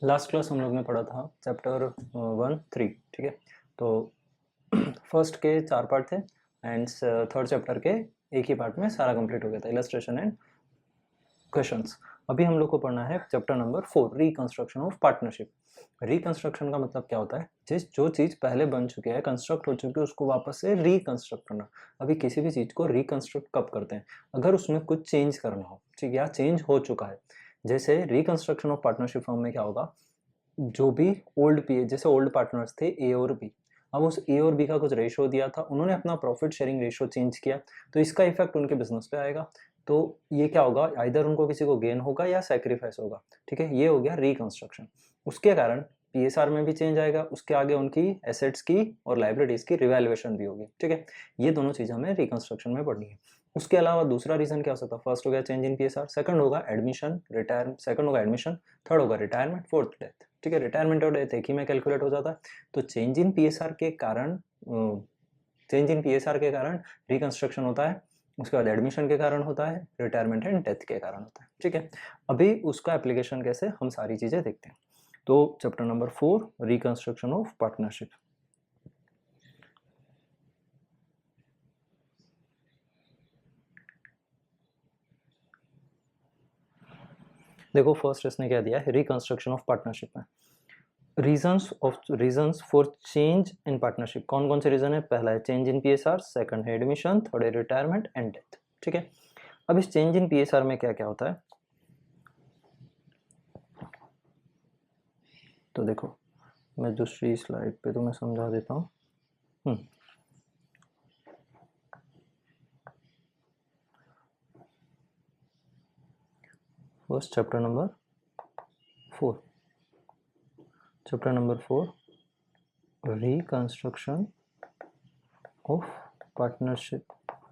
Last class हम लोग ने पढ़ा था चैप्टर 1-3, ठीक है। तो फर्स्ट के 4 पार्ट थे एंड थर्ड चैप्टर के एक ही पार्ट में सारा कंप्लीट हो गया था, इलस्ट्रेशन एंड क्वेश्चंस। अभी हम लोग को पढ़ना है chapter number 4, reconstruction of partnership. Reconstruction का मतलब क्या होता है? जो चीज़ पहले बन चुकी है, कंस्ट्रक्ट हो चुकी है, उसको वापस से रिकंस्ट्रक्ट करना। अभी किसी भी चीज़ को रिकंस्ट्रक्ट कब करते हैं? अगर उसमें कुछ चेंज करना हो, ठीक, या चेंज हो चुका है। जैसे रिकंस्ट्रक्शन ऑफ पार्टनरशिप फॉर्म में क्या होगा, जो भी ओल्ड पी जैसे ओल्ड पार्टनर्स थे ए और बी, अब उस ए और बी का कुछ रेशो दिया था, उन्होंने अपना प्रॉफिट शेयरिंग रेशो चेंज किया, तो इसका इफेक्ट उनके बिजनेस पे आएगा। तो ये क्या होगा, आइदर उनको किसी को गेन होगा या सैक्रिफाइस होगा, ठीक है। ये हो गया रिकंस्ट्रक्शन। उसके कारण पीएसआर में भी चेंज आएगा, उसके आगे उनकी एसेट्स की और लाइबिलिटीज की रिवैल्यूएशन भी होगी, ठीक है। ये दोनों चीजें हमें रिकंस्ट्रक्शन में पढ़नी है। उसके अलावा दूसरा रीजन क्या हो सकता है? फर्स्ट हो गया चेंज इन पीएसआर, सेकंड होगा एडमिशन रिटायर, सेकंड होगा एडमिशन, थर्ड होगा रिटायरमेंट, फोर्थ डेथ, ठीक है। रिटायरमेंट और डेथ एक ही में कैलकुलेट हो जाता है। तो चेंज इन पीएसआर के कारण रिकंस्ट्रक्शन होता है, उसके बाद एडमिशन के कारण होता है, रिटायरमेंट एंड डेथ के कारण होता है, ठीक है। अभी उसका एप्लीकेशन कैसे, हम सारी चीजें देखते हैं। तो chapter number 4, reconstruction of partnership. देखो फर्स्ट इसने क्या दिया है, रिकंस्ट्रक्शन ऑफ पार्टनरशिप में reasons for change in partnership. कौन कौन से रीजन है? पहला है चेंज इन पीएसआर, सेकंड है एडमिशन, थर्ड है रिटायरमेंट एंड डेथ, ठीक है। अब इस चेंज इन पीएसआर में क्या क्या होता है, तो देखो मैं दूसरी स्लाइड पे तुम्हें समझा देता हूँ। First chapter number 4 reconstruction of partnership,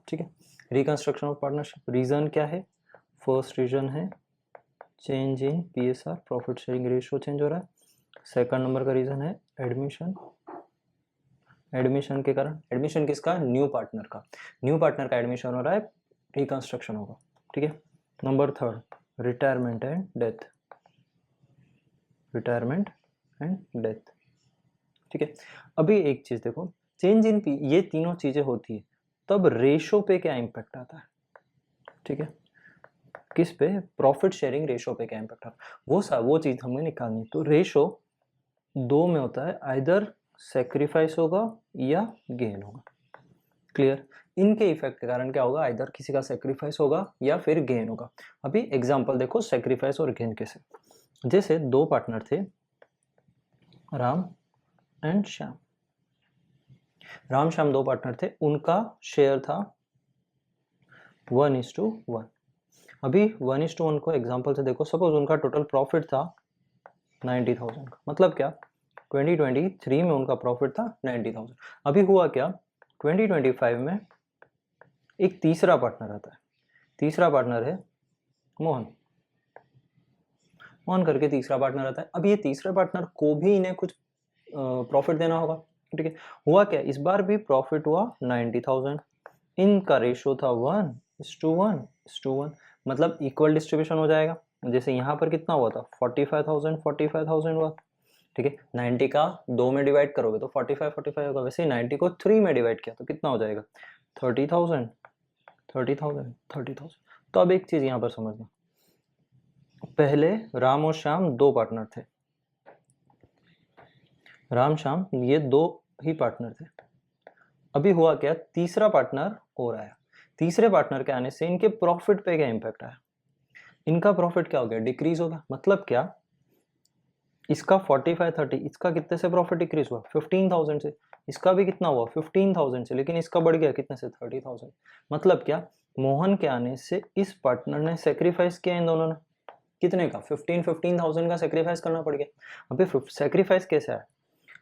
ठीक है। रिकंस्ट्रक्शन ऑफ पार्टनरशिप रीजन क्या है? फर्स्ट रीजन है change in PSR, profit sharing ratio change हो रहा है। सेकंड नंबर का रीजन है एडमिशन, एडमिशन के कारण, एडमिशन किसका? न्यू पार्टनर का एडमिशन हो रहा है, रिकंस्ट्रक्शन होगा, ठीक है। Number third retirement and death, ठीक है। अभी एक चीज देखो, चेंज इन पी, ये तीनों चीजें होती है, तब रेशो पे क्या इम्पैक्ट आता है, ठीक है। किस पे? प्रॉफिट शेयरिंग रेशो पे क्या इम्पैक्ट आता है, वो चीज हमें निकालनी। तो रेशो दो में होता है, आइदर सेक्रीफाइस होगा या गेन होगा, क्लियर। इनके इफेक्ट के कारण क्या होगा, आइदर किसी का सेक्रीफाइस होगा या फिर गेन होगा। अभी एग्जांपल देखो सेक्रीफाइस और गेन कैसे। जैसे दो पार्टनर थे, राम एंड श्याम। राम श्याम दो पार्टनर थे, उनका शेयर था 1:1। अभी 1:1 को एग्जांपल से देखो, सपोज उनका टोटल प्रॉफिट था 90,000 का, मतलब क्या 2023 में उनका प्रॉफिट था 90,000। अभी हुआ क्या, 2025 में एक तीसरा पार्टनर आता है, तीसरा पार्टनर है मोहन, मोहन करके तीसरा पार्टनर आता है। अब ये तीसरे पार्टनर को भी इन्हें कुछ प्रॉफिट देना होगा, ठीक है। हुआ क्या, इस बार भी प्रॉफिट हुआ 90,000, इनका रेशियो था 1:1, मतलब इक्वल डिस्ट्रीब्यूशन हो जाएगा। जैसे यहाँ पर कितना हुआ था, 45,000 हुआ, ठीक है। 90 का 2 में डिवाइड करोगे तो 45 होगा, वैसे ही 90 को 3 में डिवाइड किया तो कितना हो जाएगा, 30,000। तो अब एक चीज यहाँ पर समझना, पहले राम और श्याम दो पार्टनर थे, राम श्याम ये दो ही पार्टनर थे। अभी हुआ क्या, तीसरा पार्टनर और आया, तीसरे पार्टनर के आने से इनके प्रॉफिट पे क्या इंपैक्ट आया, इनका प्रॉफिट क्या हो गया, डिक्रीज होगा। मतलब क्या, इसका 45-30, इसका कितने से प्रॉफिट डिक्रीज हुआ, 15,000 से। इसका भी कितना हुआ, 15,000 से, लेकिन इसका बढ़ गया कितने से, 30,000। मतलब क्या, मोहन के आने से इस पार्टनर ने सेक्रीफाइस किया इन दोनों ने, कितने का, 15,000 का सेक्रीफाइस करना पड़ गया। अभी सेक्रीफाइस कैसे आया,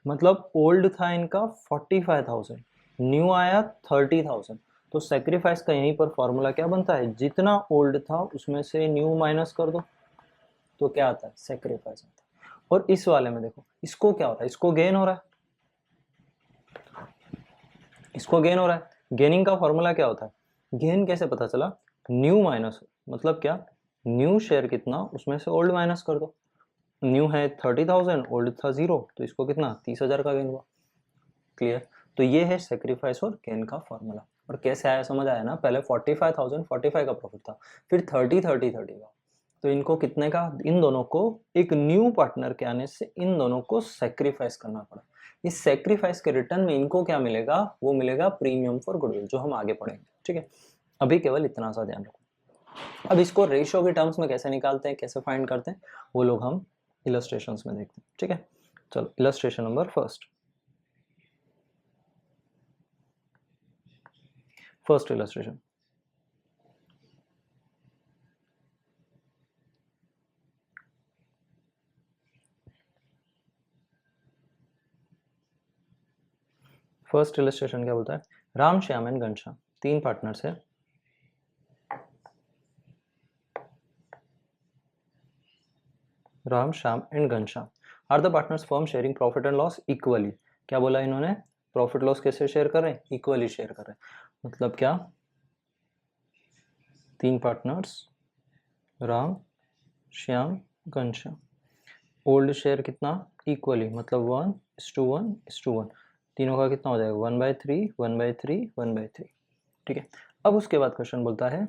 मतलब ओल्ड था इनका 45,000, न्यू आया 30,000। तो सेक्रीफाइस का यहीं पर फॉर्मूला क्या बनता है, जितना ओल्ड था उसमें से न्यू माइनस कर दो, तो क्या आता है, सेक्रीफाइस आता है। और इस वाले में देखो, इसको क्या हो रहा है, इसको गेन हो रहा है, इसको गेन हो रहा है। गेनिंग का फॉर्मूला क्या होता है, गेन कैसे पता चला, न्यू माइनस, मतलब क्या, न्यू शेयर कितना उसमें से ओल्ड माइनस कर दो, न्यू है 30,000, ओल्ड था 0, तो इसको कितना 30,000 का गेन हुआ। क्लियर। तो ये है सेक्रीफाइस और गेन का फॉर्मूला। और कैसे आया समझ आया ना, पहले 45,000 45 का प्रॉफिट था, फिर 30 30 30 का, तो इनको कितने का, इन दोनों को एक न्यू पार्टनर के आने से इन दोनों को सेक्रीफाइस करना पड़ा। इस सेक्रीफाइस के रिटर्न में इनको क्या मिलेगा, वो मिलेगा प्रीमियम फॉर गुडविल, जो हम आगे पढ़ेंगे। ठीक है, अभी केवल इतना सा ध्यान रखो। अब इसको रेशियो के टर्म्स में कैसे निकालते हैं, कैसे फाइंड करते हैं, वो लोग हम इलस्ट्रेशंस में देखते हैं। ठीक है, चलो illustration number first illustration. First illustration क्या बोलता है, राम श्याम एंड घनश्याम, 3 पार्टनर्स है। Ram Shyam and Ghanshyam are the partners firm sharing profit and loss equally. क्या बोला इन्होंने, प्रॉफिट लॉस कैसे शेयर कर रहे हैं, इक्वली शेयर कर रहे हैं। मतलब क्या, 3 partners Ram Shyam Ghanshyam, old share कितना इक्वली, मतलब 1:1:1, तीनों का कितना हो जाएगा 1/3 1/3 1/3। ठीक है, अब उसके बाद क्वेश्चन बोलता है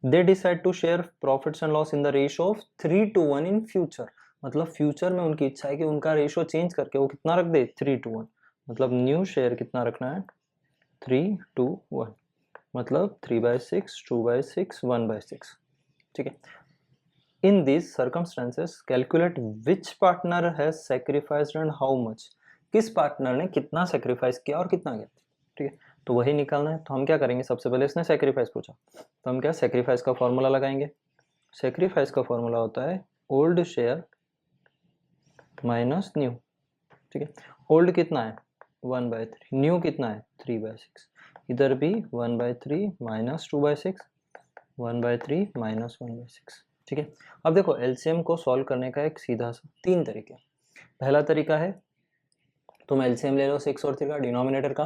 they decide to share profits and loss in the ratio of 3:1 in future. मतलब फ्यूचर में उनकी इच्छा है कि उनका रेशियो चेंज करके वो कितना रख दे 3:1, मतलब न्यू शेयर कितना रखना है 3:1, मतलब 3/6 2/6 1/6। ठीक है, in this circumstances calculate which partner has sacrificed and how much. किस पार्टनर ने कितना सेक्रीफाइस किया और कितना किया। ठीक है, तो वही निकालना है। तो हम क्या करेंगे, सबसे पहले इसने सेक्रीफाइस पूछा, तो हम क्या सेक्रीफाइस का फॉर्मूला लगाएंगे। सेक्रीफाइस का फॉर्मूला होता है ओल्ड शेयर माइनस न्यू। ठीक है, ओल्ड कितना है 1/3, न्यू कितना है 3/6, इधर भी 1/3 माइनस 2/6 1/3 माइनस 1/6। ठीक है, अब देखो एलसीएम को सॉल्व करने का एक सीधा सा 3 तरीके। पहला तरीका है तुम एलसीएम ले लो 6 और 3 का डिनोमिनेटर का,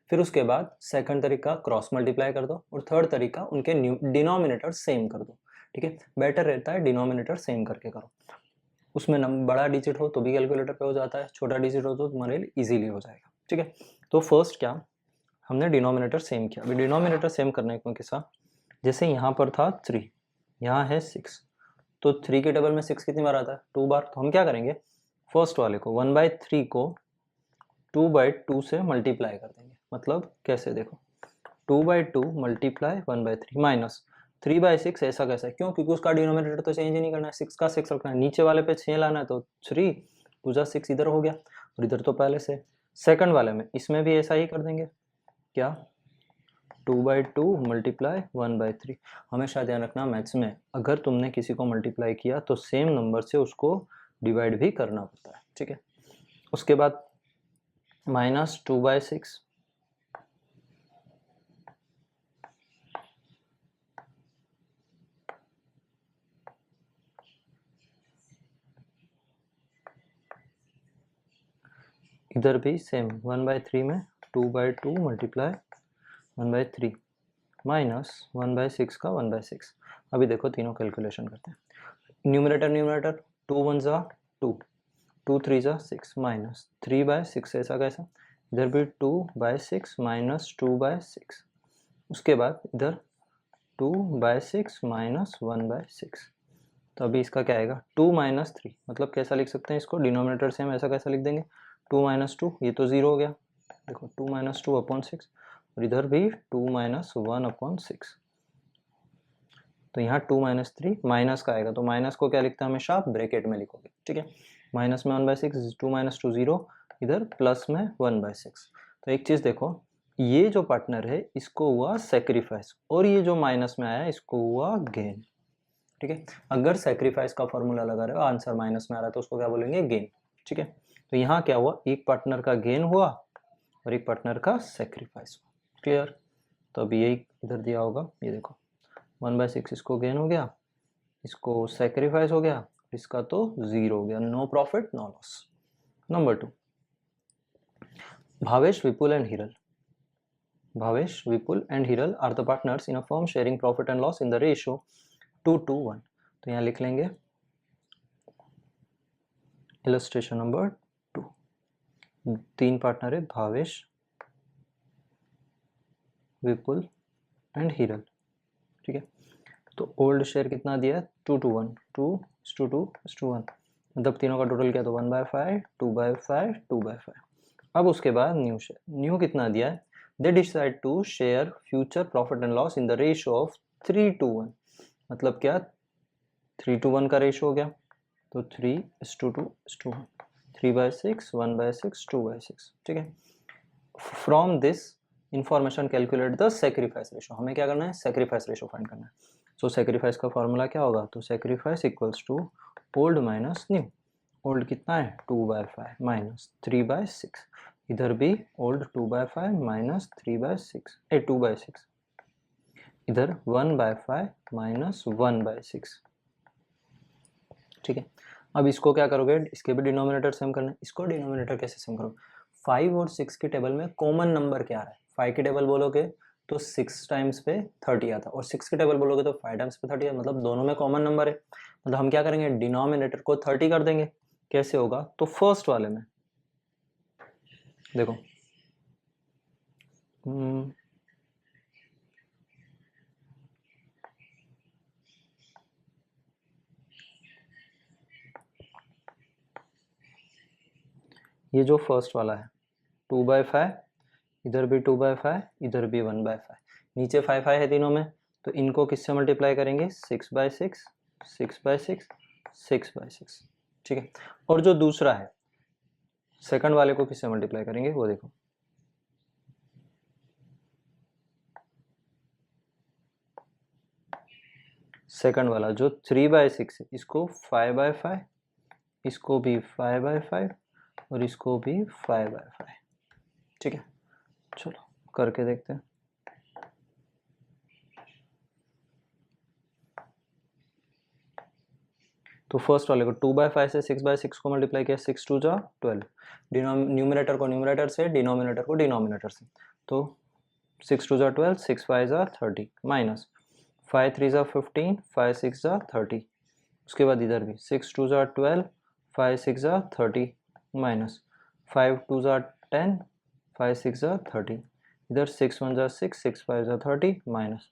फिर उसके बाद सेकंड तरीका क्रॉस मल्टीप्लाई कर दो, और थर्ड तरीका उनके डिनोमिनेटर सेम कर दो। ठीक है, बेटर रहता है डिनोमिनेटर सेम करके करो, उसमें बड़ा डिजिट हो तो भी कैलकुलेटर पे हो जाता है, छोटा डिजिट हो तो तुम्हारे लिए इजीली हो जाएगा। ठीक है, तो फर्स्ट क्या, हमने डिनोमिनेटर सेम किया। अभी डिनोमिनेटर सेम करने को किसा, जैसे यहाँ पर था 3, यहाँ है 6, तो 3 के डबल में 6 कितनी बार आता है 2 बार। तो हम क्या करेंगे, फर्स्ट वाले को 1/3 को 2/2 से मल्टीप्लाई कर देंगे। मतलब कैसे, देखो 2/2 मल्टीप्लाई 1/3 माइनस 3/6। ऐसा कैसा है, क्यों, क्योंकि उसका डिनोमिनेटर तो चेंज ही नहीं करना है, 6 का 6 रखना है, नीचे वाले पे 6 लाना है, तो 3 2 6 इधर हो गया, और इधर तो पहले से। सेकंड वाले में इसमें भी ऐसा ही कर देंगे, क्या 2/2 मल्टीप्लाई 1/3। हमेशा ध्यान रखना मैथ्स में अगर तुमने किसी को मल्टीप्लाई किया तो सेम नंबर से उसको डिवाइड भी करना पड़ता है। ठीक है, उसके बाद माइनस 2/6, इधर भी सेम 1/3 में 2/2 मल्टीप्लाई 1/3 माइनस 1/6 का 1/6। अभी देखो तीनों कैलकुलेशन करते हैं, न्यूमरेटर न्यूमरेटर 2 1 जा 2 2 3 जा 6 माइनस 3/6, ऐसा कैसा, इधर भी 2/6 माइनस 2/6, उसके बाद इधर 2/6 माइनस 1/6। तो अभी इसका क्या आएगा 2 - 3, मतलब कैसा लिख सकते हैं इसको, डिनोमिनेटर से हम ऐसा कैसा लिख देंगे 2 - 2, ये तो 0 हो गया, देखो 2 - 2/6, और इधर भी 2 - 1/6। तो यहाँ 2 - 3 माइनस का आएगा, तो माइनस को क्या लिखते हैं हमेशा ब्रैकेट में लिखोगे। ठीक है, माइनस में 1/6, 2 - 2 0, इधर प्लस में 1/6। तो एक चीज़ देखो, ये जो पार्टनर है इसको हुआ सेक्रीफाइस, और ये जो माइनस में आया इसको हुआ गेन। ठीक है, अगर सेक्रीफाइस का फॉर्मूला लगा रहे हो आंसर माइनस में आ रहा है तो उसको क्या बोलेंगे गेन। ठीक है, तो यहाँ क्या हुआ, एक पार्टनर का गेन हुआ और एक पार्टनर का सेक्रीफाइस हुआ। क्लियर, तो अभी यही इधर दिया होगा, ये देखो 1/6 इसको गेन हो गया, इसको सेक्रीफाइस हो गया, इसका तो 0 हो गया, no profit no loss. Number 2, Bhavesh Vipul and Hiral. Bhavesh Vipul and Hiral are the partners in a firm sharing profit and loss in the ratio 2:1। तो यहाँ लिख लेंगे इलस्ट्रेशन नंबर 2, 3 पार्टनर है, भावेश, विपुल एंड हिरल, ठीक है। तो ओल्ड शेयर कितना दिया है, 2:1, 2:2:1, मतलब तीनों का टोटल क्या, तो 1/5, 2/5, 2/5। अब उसके बाद न्यू शेयर, न्यू कितना दिया है, they decide to share future profit and loss in the ratio of 3:1, मतलब क्या 3:1 का रेशियो हो गया, तो 3:2:1, 3/6, 1/6, 2/6, ठीक है। From this information calculate the sacrifice ratio, हमें क्या करना है, सेक्रीफाइस रेशियो फाइंड करना है। सो सेक्रीफाइस का फॉर्मूला क्या होगा, तो sacrifice equals to old minus new. Old कितना है, 2/5 माइनस 3/6, इधर भी ओल्ड 2/5 माइनस 3/6, 2/6, इधर 1/5 माइनस 1/6, ठीक है। अब इसको क्या करोगे, इसके भी डिनोमिनेटर सेम करना है, इसको डिनोमिनेटर कैसे सेम करो, 5 और 6 की टेबल में कॉमन नंबर क्या आ रहा है, 5 की टेबल बोलोगे तो 6 टाइम्स पे 30 आता, और 6 की टेबल बोलोगे तो 5 टाइम्स पे 30 आता, मतलब दोनों में कॉमन नंबर है, मतलब हम क्या करेंगे, डिनोमिनेटर को 30 कर देंगे। कैसे होगा, तो फर्स्ट वाले में देखो, ये जो फर्स्ट वाला है 2/5, इधर भी 2/5, इधर भी 1/5, नीचे 5 है तीनों में, तो इनको किससे मल्टीप्लाई करेंगे, 6/6, 6/6, 6/6, ठीक है। और जो दूसरा है सेकंड वाले को किससे मल्टीप्लाई करेंगे, वो देखो, सेकंड वाला जो 3/6 है, इसको 5/5, इसको भी 5/5 और इसको भी 5/5, ठीक है। चलो करके देखते हैं। तो फर्स्ट वाले को 2/5 से 6/6 को मल्टीप्लाई किया, 6×2 = 12, न्यूमिनेटर को न्यूमिनेटर से, डिनोमिनेटर को डिनोमिनेटर से, तो 6×2 = 12, 6×5 = 30, माइनस 5×3 = 15, 5×6 = 30, उसके बाद इधर भी 6×2 = 12, 5×6 = 30, माइनस 5×2 = 10, 5×6 = 30, इधर 6×1 = 6, 6×5 = 30, माइनस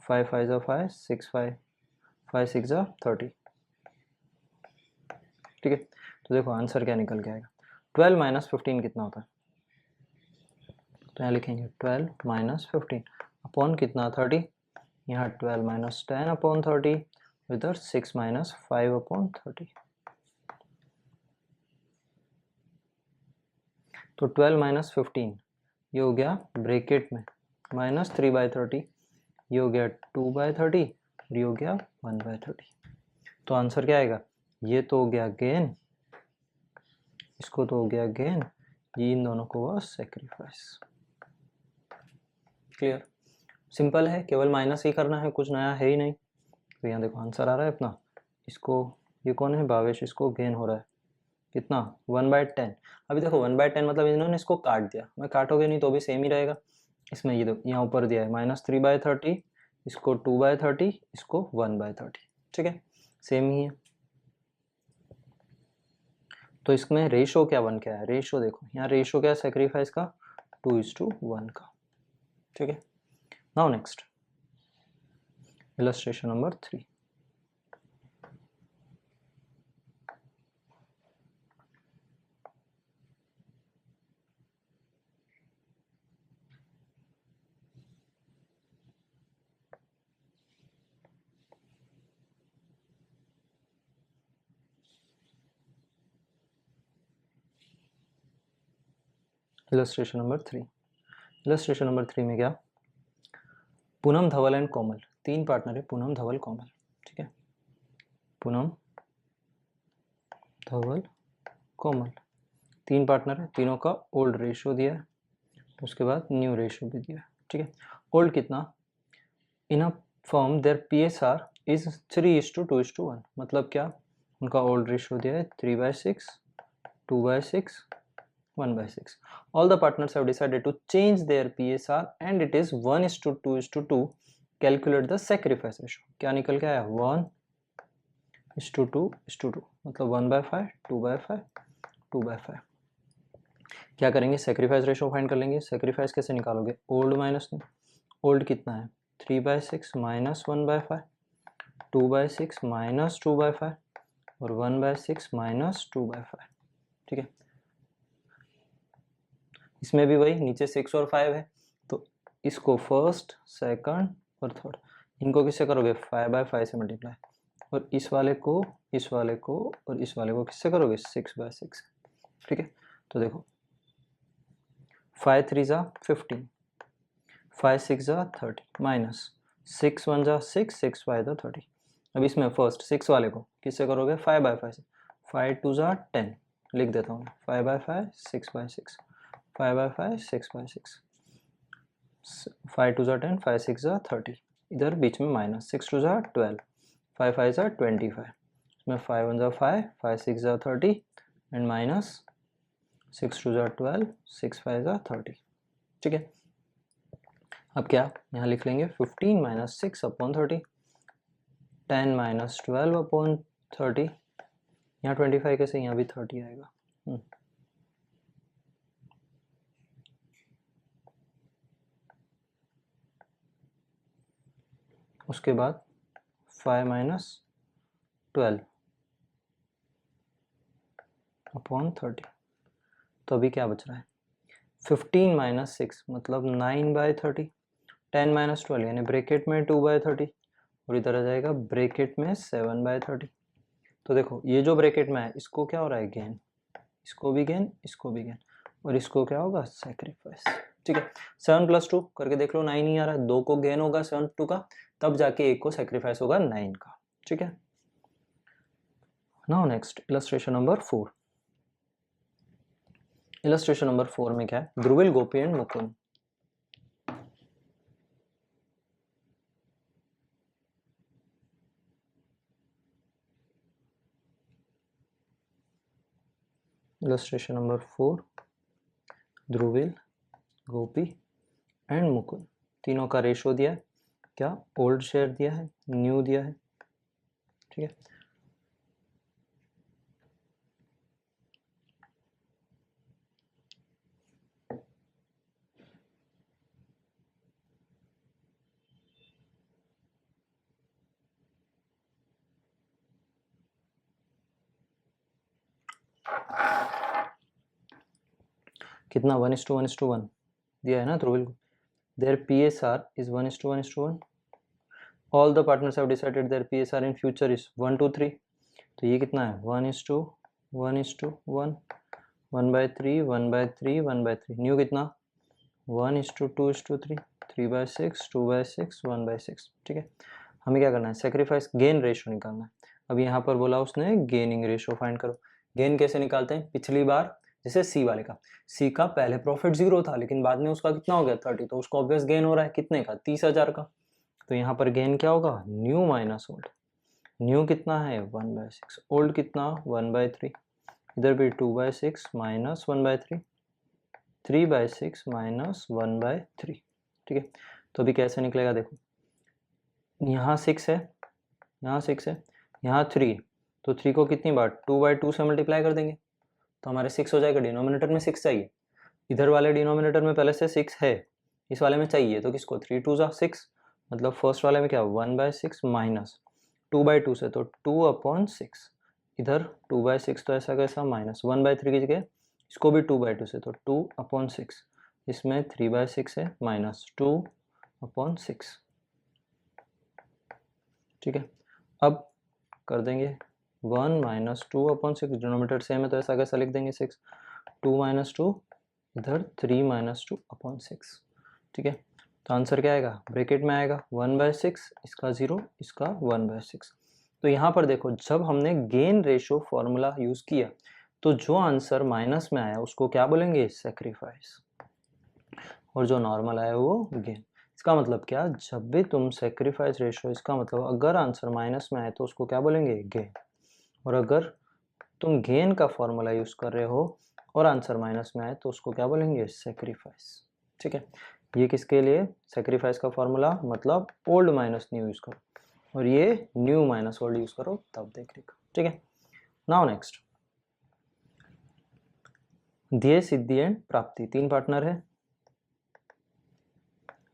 5×5 = 5, 6×5, 5×6 = 30, ठीक है। तो देखो आंसर क्या निकल के आएगा, 12 माइनस 15 कितना होता है, तो यहाँ लिखेंगे 12 माइनस 15 अपॉन कितना 30, यहाँ 12 माइनस 10 अपॉन 30, इधर 6 माइनस 5 अपॉन 30, तो 12 माइनस 15 ये हो गया ब्रैकेट में माइनस 3/30, ये हो गया 2/30 और ये हो गया 1/30, तो आंसर क्या आएगा, ये तो हो गया गेन, इसको तो हो गया गेन, ये इन दोनों को हुआ सेक्रीफाइस। क्लियर, सिंपल है, केवल माइनस ही करना है, कुछ नया है ही नहीं। तो यहाँ देखो आंसर आ रहा है अपना, इसको, ये कौन है, भावेश, इसको गेन हो रहा है कितना, 1/10। अभी देखो 1/10 मतलब इन्होंने इसको काट दिया, मैं काटोगे नहीं तो भी सेम ही रहेगा। इसमें ये देखो यहाँ ऊपर दिया है -3/30, इसको 2/30, इसको 1/30, ठीक है, सेम ही है। तो इसमें रेशो क्या बन के आया, रेशो देखो यहाँ रेशो क्या है सेक्रीफाइस का, 2:1 का, ठीक है। Now next illustration number 3, illustration number 3, illustration number 3 में क्या, पूनम, धवल एंड कोमल, 3 पार्टनर है, पूनम, धवल, कोमल, ठीक है, पूनम, धवल, कोमल, 3 पार्टनर है, तीनों का ओल्ड रेशियो दिया है, उसके बाद न्यू रेशियो भी दिया है, ठीक है। ओल्ड कितना, in a firm their PSR is 3:2:1, मतलब क्या, उनका ओल्ड रेशियो दिया है 3/6, 2/6, 1/6, all the partners have decided to change their PSR and it is 1:2:2, calculate the sacrifice ratio, क्या निकल के आया 1 2 मतलब 1/5 2/5 2/5। क्या करेंगे, सेक्रीफाइस रेशो फाइंड कर लेंगे। सेक्रीफाइस कैसे निकालोगे, ओल्ड माइनस न्यू। ओल्ड कितना है 3/6 माइनस 1/5, 2/6 माइनस 2/5 और 1/6 माइनस 2/5। ठीक है, इसमें भी वही, नीचे 6 और 5 है तो इसको फर्स्ट सेकंड और थर्ड इनको किससे करोगे 5/5 से मल्टीप्लाई, और इस वाले को और इस वाले को किससे करोगे 6/6। ठीक है, तो देखो 5 3 जा 15, 5 6 जा 30 माइनस 6 1 जा 6, 6 5 जा 30। अब इसमें फर्स्ट 6 वाले को किससे करोगे 5/5 से, 5 2 जा 10 लिख देता हूँ 5/5 6/6, 5/5 6/6, 5 2 जा 10 5 6 जा 30, इधर बीच में माइनस 6 2 जा 12, 5 5 जा 25, इसमें 5 1 जा 5, 5 6 जा 30 एंड माइनस 6 2 जा 12, 6 5 जा 30। ठीक है, अब क्या यहाँ लिख लेंगे 15 माइनस 6 अपॉन 30, 10 माइनस 12 अपॉन 30, यहाँ 25 कैसे, यहाँ भी 30 आएगा। उसके बाद 5 माइनस 12 अपॉन 30, तो अभी क्या बच रहा है 15 माइनस 6 मतलब 9/30, 10 माइनस 12 यानी ब्रैकेट में 2/30 और इधर आ जाएगा ब्रैकेट में 7/30। तो देखो ये जो ब्रैकेट में है इसको क्या हो रहा है गेन, इसको भी गेन, इसको भी गेन, और इसको क्या होगा सेक्रीफाइस। ठीक है, 7 + 2 करके देख लो, 9 ही आ रहा है, 2 को गेन होगा 7 2 का, तब जाके एक को सेक्रीफाइस होगा 9 का। ठीक है, now next illustration number 4। Illustration number 4 में क्या है, Dhruvil Gopi and Mukund. Illustration number 4, Dhruvil Gopi and Mukund, तीनों का रेशो दिया है, क्या ओल्ड शेयर दिया है, न्यू दिया है। ठीक है, कितना 1:1:1 दिया है ना ध्रुविल को। Their PSR is 1:1:1. All the partners have decided their PSR in future is 1:3. तो ये कितना है 1:1:1, 1/3 1/3 1/3। न्यू कितना 1:2:3, 3/6 2/6 1/6। ठीक है, हमें क्या करना है सेक्रीफाइस गेन रेशो निकालना है। अब यहाँ पर बोला उसने गेनिंग रेशो फाइंड करो। गेन कैसे निकालते हैं, पिछली बार जैसे सी वाले का, सी का पहले प्रॉफिट 0 था लेकिन बाद में उसका कितना हो गया 30, तो उसको ऑब्वियस गेन हो रहा है कितने का 30,000 का। तो यहाँ पर गेन क्या होगा न्यू माइनस ओल्ड। न्यू कितना है 1/6, ओल्ड कितना 1/3, इधर भी 2/6 माइनस 1/3, 3/6 माइनस 1/3। ठीक है, तो अभी कैसे निकलेगा देखो, यहाँ 6 है, यहाँ 6 है, यहाँ 3, तो 3 को कितनी बार 2/2 से मल्टीप्लाई कर देंगे तो हमारे 6 हो जाएगा। डिनोमिनेटर में 6 चाहिए, इधर वाले डिनोमिनेटर में पहले से 6 है, इस वाले में चाहिए तो किसको 3 2 6, मतलब फर्स्ट वाले में क्या 1/6 माइनस 2/2 से तो 2/6, इधर 2/6 तो ऐसा कैसा माइनस 1/3 की जगह इसको भी 2/2 से तो 2/6, इसमें 3/6 है माइनस 2/6। ठीक है, अब कर देंगे 1 माइनस 2/6, डिनोमिनेटर सेम है तो ऐसा कैसा लिख देंगे 6, 2 माइनस 2, इधर 3 माइनस 2/6। ठीक है, तो आंसर क्या आएगा ब्रैकेट में आएगा 1/6, इसका 0, इसका 1/6। तो यहाँ पर देखो जब हमने गेन रेशो फॉर्मूला यूज किया तो जो आंसर माइनस में आया उसको क्या बोलेंगे सेक्रीफाइस, और जो नॉर्मल आया वो गेन। इसका मतलब क्या, जब भी तुम सेक्रीफाइस रेशो, इसका मतलब अगर आंसर माइनस में आए तो उसको क्या बोलेंगे गेन, और अगर तुम गेन का फॉर्मूला यूज कर रहे हो और आंसर माइनस में आए तो उसको क्या बोलेंगे सेक्रीफाइस। ठीक है, ये किसके लिए सेक्रीफाइस का फॉर्मूला, मतलब ओल्ड माइनस न्यू यूज करो। और ये न्यू माइनस ओल्ड यूज करो तब देख लिखो, ठीक है। नाउ नेक्स्ट, ध्येय, सिद्धि एंड प्राप्ति, 3 पार्टनर है,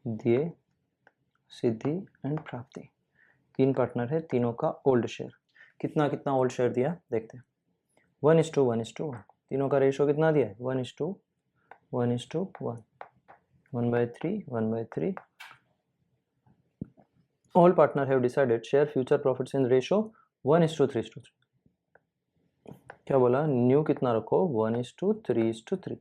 ध्येय, सिद्धि एंड प्राप्ति, 3 पार्टनर है, तीनों का ओल्ड शेयर। कितना कितना ओल्ड शेयर दिया देखते हैं। 1:1:1, तीनों का रेशियो कितना दिया है? 1:1:1, 1/3, 1/3। All partner have decided share future profits in ratio 1:3:3। क्या बोला? न्यू कितना रखो? 1:3:3।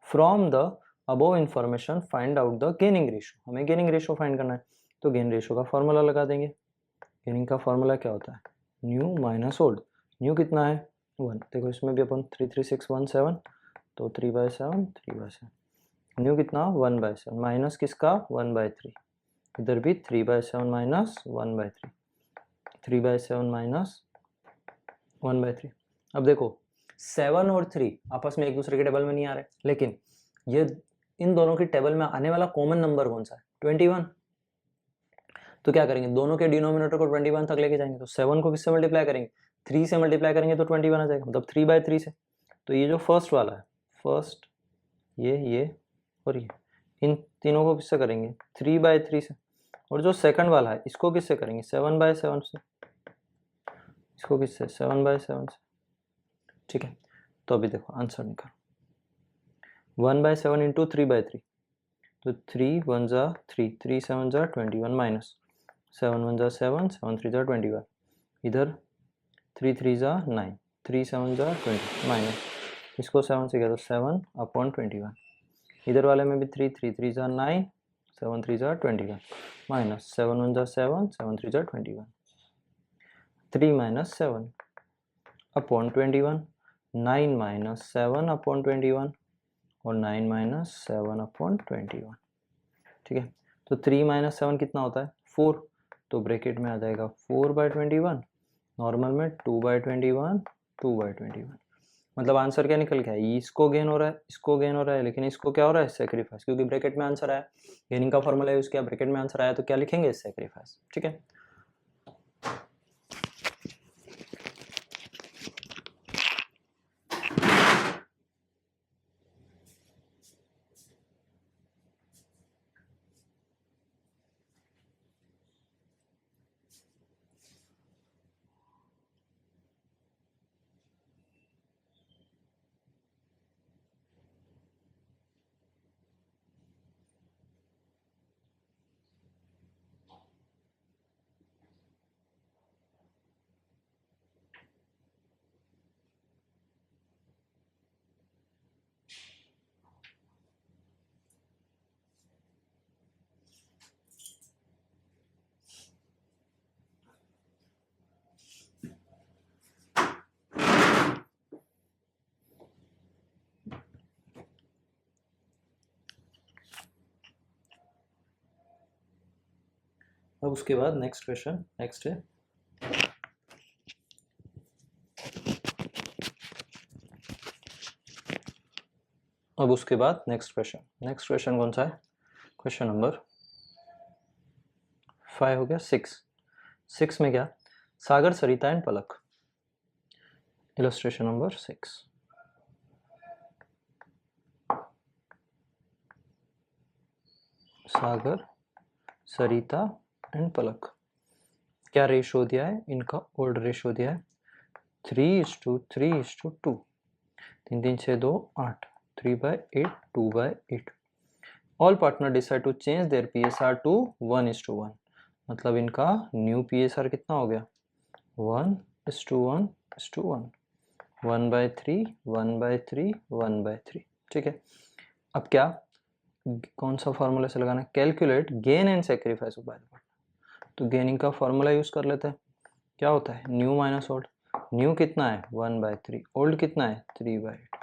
From the above information find out the gaining ratio. हमें गेनिंग रेशियो फाइंड करना है, तो गेन रेशियो का फॉर्मूला लगा देंगे। गेनिंग का फॉर्मूला क्या होता है? New minus old. न्यू कितना है? 1। देखो इसमें भी अपन 3 3 6 1 7, तो 3/7 3/7। न्यू कितना? 1/7 माइनस किसका? 1/3। इधर भी 3/7 माइनस 1/3, 3/7 माइनस 1/3। अब देखो 7 और 3 आपस में एक दूसरे के टेबल में नहीं आ रहे, लेकिन ये इन दोनों की टेबल में आने वाला कॉमन नंबर कौन सा है? 21। तो क्या करेंगे? दोनों के डिनोमिनेटर को 21 तक लेके जाएंगे। तो 7 को किससे मल्टीप्लाई करेंगे? 3 से मल्टीप्लाई करेंगे तो 21 आ जाएगा, मतलब 3/3 से। तो ये जो फर्स्ट वाला है, फर्स्ट ये और ये, इन तीनों को किससे करेंगे? 3/3 से। और जो सेकंड वाला है इसको किससे करेंगे? 7/7 से। इसको किससे? 7/7 से, ठीक है। तो अभी देखो आंसर निकालो। 1/7 इंटू 3/3, तो 3 1 जा 3, 3 7 जा 21 माइनस 7 1 जा 7, 7 3 जा 21। इधर 3 3 जा 9, 3 7 जा 20 माइनस, इसको 7 से किया तो 7/21। इधर वाले में भी 3 3 3 जा 9, 7 3 जा 21 माइनस 7 1 जा 7, 7 3 जा 21। 3 माइनस 7/21, 9 माइनस 7/21 और 9 माइनस 7/21, ठीक है। तो 3 माइनस 7 कितना होता है? 4। तो ब्रैकेट में आ जाएगा 4/21, नॉर्मल में 2/21, 2/21। मतलब आंसर क्या निकल गया? इसको गेन हो रहा है, इसको गेन हो रहा है, लेकिन इसको क्या हो रहा है? सेक्रीफाइस, क्योंकि ब्रैकेट में आंसर आया, गेनिंग का फॉर्मूला यूज किया, ब्रैकेट में आंसर आया, तो क्या लिखेंगे? सेक्रीफाइस, ठीक है। अब उसके बाद नेक्स्ट क्वेश्चन, नेक्स्ट है अब उसके बाद नेक्स्ट क्वेश्चन कौन सा है? क्वेश्चन नंबर 5 हो गया। 6 में क्या? Sagar, Sarita and Palak. Illustration number 6। Sagar, Sarita and Palak. क्या रेशो दिया है इनका? ओल्ड रेशो दिया है 3:3:2। 3 3 6 2 8, 3/8, 2/8। All partner decide to change their PSR to 1:1। मतलब इनका न्यू PSR कितना हो गया? 1:1:1, 1/3, 1/3, 1/3, ठीक है। अब क्या, कौन सा फॉर्मूला से लगाना है? Calculate gain and sacrifice of by the partner. तो गेनिंग का फॉर्मूला यूज कर लेते हैं। क्या होता है? New minus old. न्यू कितना है? 1/3। ओल्ड कितना है? 3/8।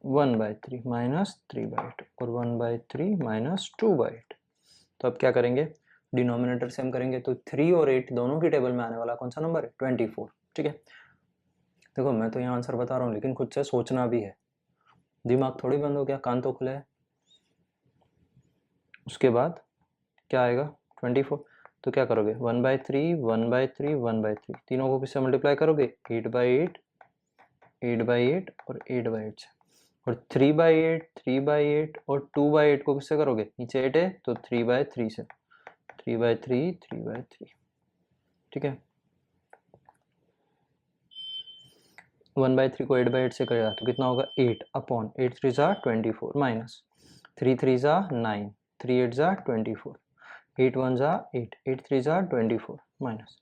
1/3 माइनस 3/8 और 1/3 माइनस 2/8। तो अब क्या करेंगे? डिनोमिनेटर सेम करेंगे, तो 3 और 8 दोनों की टेबल में आने वाला कौन सा नंबर है? 24, ठीक है। देखो मैं तो यहाँ आंसर बता रहा हूँ, लेकिन खुद से सोचना भी है, दिमाग थोड़ी बंद हो गया, कान तो खुले है। उसके बाद क्या आएगा? 24। तो क्या करोगे 1/3 1/3 1/3, तीनों को किससे मल्टीप्लाई करोगे 8/8 8/8 और 8/8 से, और 3/8 3/8 और 2/8 को किससे करोगे, नीचे 8 है तो 3/3 से, 3/3 3/3, ठीक है। 1/3 को 8/8 से करेगा तो कितना होगा 8 अपॉन 8 3 ज़ा 24 माइनस 3 3 ज़ा 9 3 8 ज़ा 24 8 1 ज़ा 8 8 3 ज़ा 24 माइनस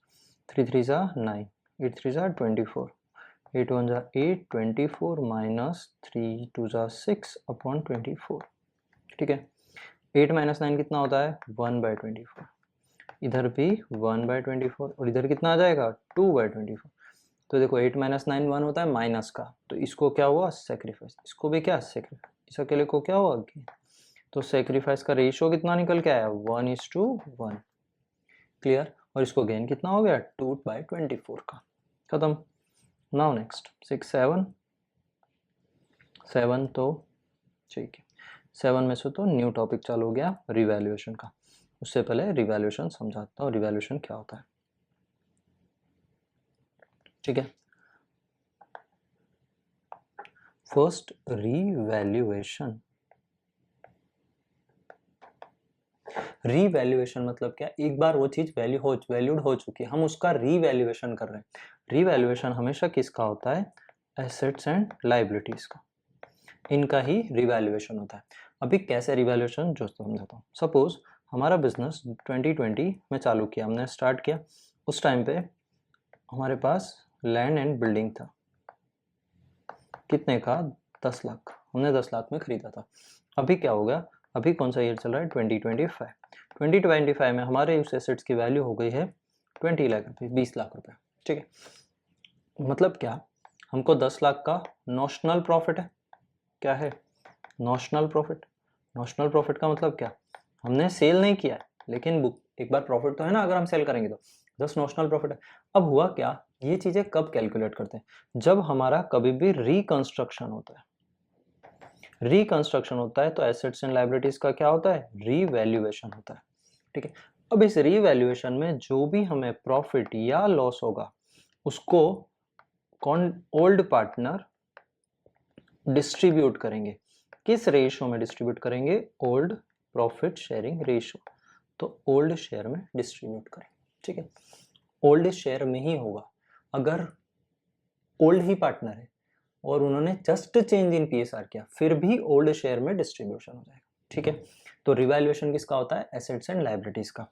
3 3 ज़ा 9 8 3 ज़ा 24 8 1 ज़ा 8 24 माइनस 3 2 ज़ा 6 अपॉन 24, ठीक है। 8 माइनस 9 कितना होता है 1/24, इधर भी 1/24 और इधर कितना आ जाएगा 2/24। तो देखो 8 माइनस 9 1 होता है माइनस का, तो इसको क्या हुआ सेक्रीफाइस, इसको भी क्या सेक्रीफाइस, इस अकेले को क्या हुआ गेन। तो सेक्रीफाइस का रेशियो कितना निकल के आया 1:1, क्लियर। और इसको गेन कितना हो गया 2/24 का, खत्म। नाउ नेक्स्ट 6 7 7, तो ठीक है 7 में से तो न्यू टॉपिक चालू हो गया रिवैल्यूएशन का। उससे पहले रिवैल्यूएशन समझाता हूँ, रिवैल्यूएशन क्या होता है, ठीक है। फर्स्ट रीवैल्यूएशन, रीवैल्यूएशन मतलब क्या, एक बार वो चीज वैल्यूड हो चुकी है, हम उसका रीवैल्यूएशन कर रहे हैं। रीवैल्यूएशन हमेशा किसका होता है, एसेट्स एंड लायबिलिटीज का, इनका ही रिवैल्यूएशन होता है। अभी कैसे रिवैल्यूएशन जो समझाता हूँ। सपोज हमारा बिजनेस 2020 में चालू किया, हमने स्टार्ट किया, उस टाइम पे हमारे पास लैंड एंड बिल्डिंग था, कितने का 10 लाख, हमने 10 लाख में खरीदा था। अभी क्या होगा, अभी कौन सा ईयर चल रहा है 2025, 2025 में हमारे उस एसेट्स की वैल्यू हो गई है 20 लाख रुपये, 20 लाख रुपये, ठीक है। मतलब क्या, हमको 10 लाख का नॉशनल प्रॉफिट है, क्या है नॉशनल प्रॉफिट। नॉशनल प्रॉफिट का मतलब क्या, हमने सेल नहीं किया है लेकिन बुक एक बार प्रॉफिट तो है ना, अगर हम सेल करेंगे तो जस्ट नॉशनल प्रॉफिट है। अब हुआ क्या, ये चीजें कब कैलकुलेट करते हैं, जब हमारा कभी भी रिकंस्ट्रक्शन होता है, रिकंस्ट्रक्शन होता है तो एसेट्स एंड लायबिलिटीज का क्या होता है रीवैल्यूएशन होता है, ठीक है। अब इस रीवैल्यूएशन में जो भी हमें प्रॉफिट या लॉस होगा उसको कौन ओल्ड पार्टनर डिस्ट्रीब्यूट करेंगे, किस रेशियो में डिस्ट्रीब्यूट करेंगे, ओल्ड प्रॉफिट शेयरिंग रेशियो, तो ओल्ड शेयर में डिस्ट्रीब्यूट करेंगे, ठीक है। ओल्ड शेयर में ही होगा, अगर ओल्ड ही पार्टनर है और उन्होंने जस्ट चेंज इन पीएसआर किया फिर भी ओल्ड शेयर में डिस्ट्रीब्यूशन हो जाएगा, ठीक है। तो रिवैल्यूएशन किसका होता है, एसेट्स एंड लायबिलिटीज का।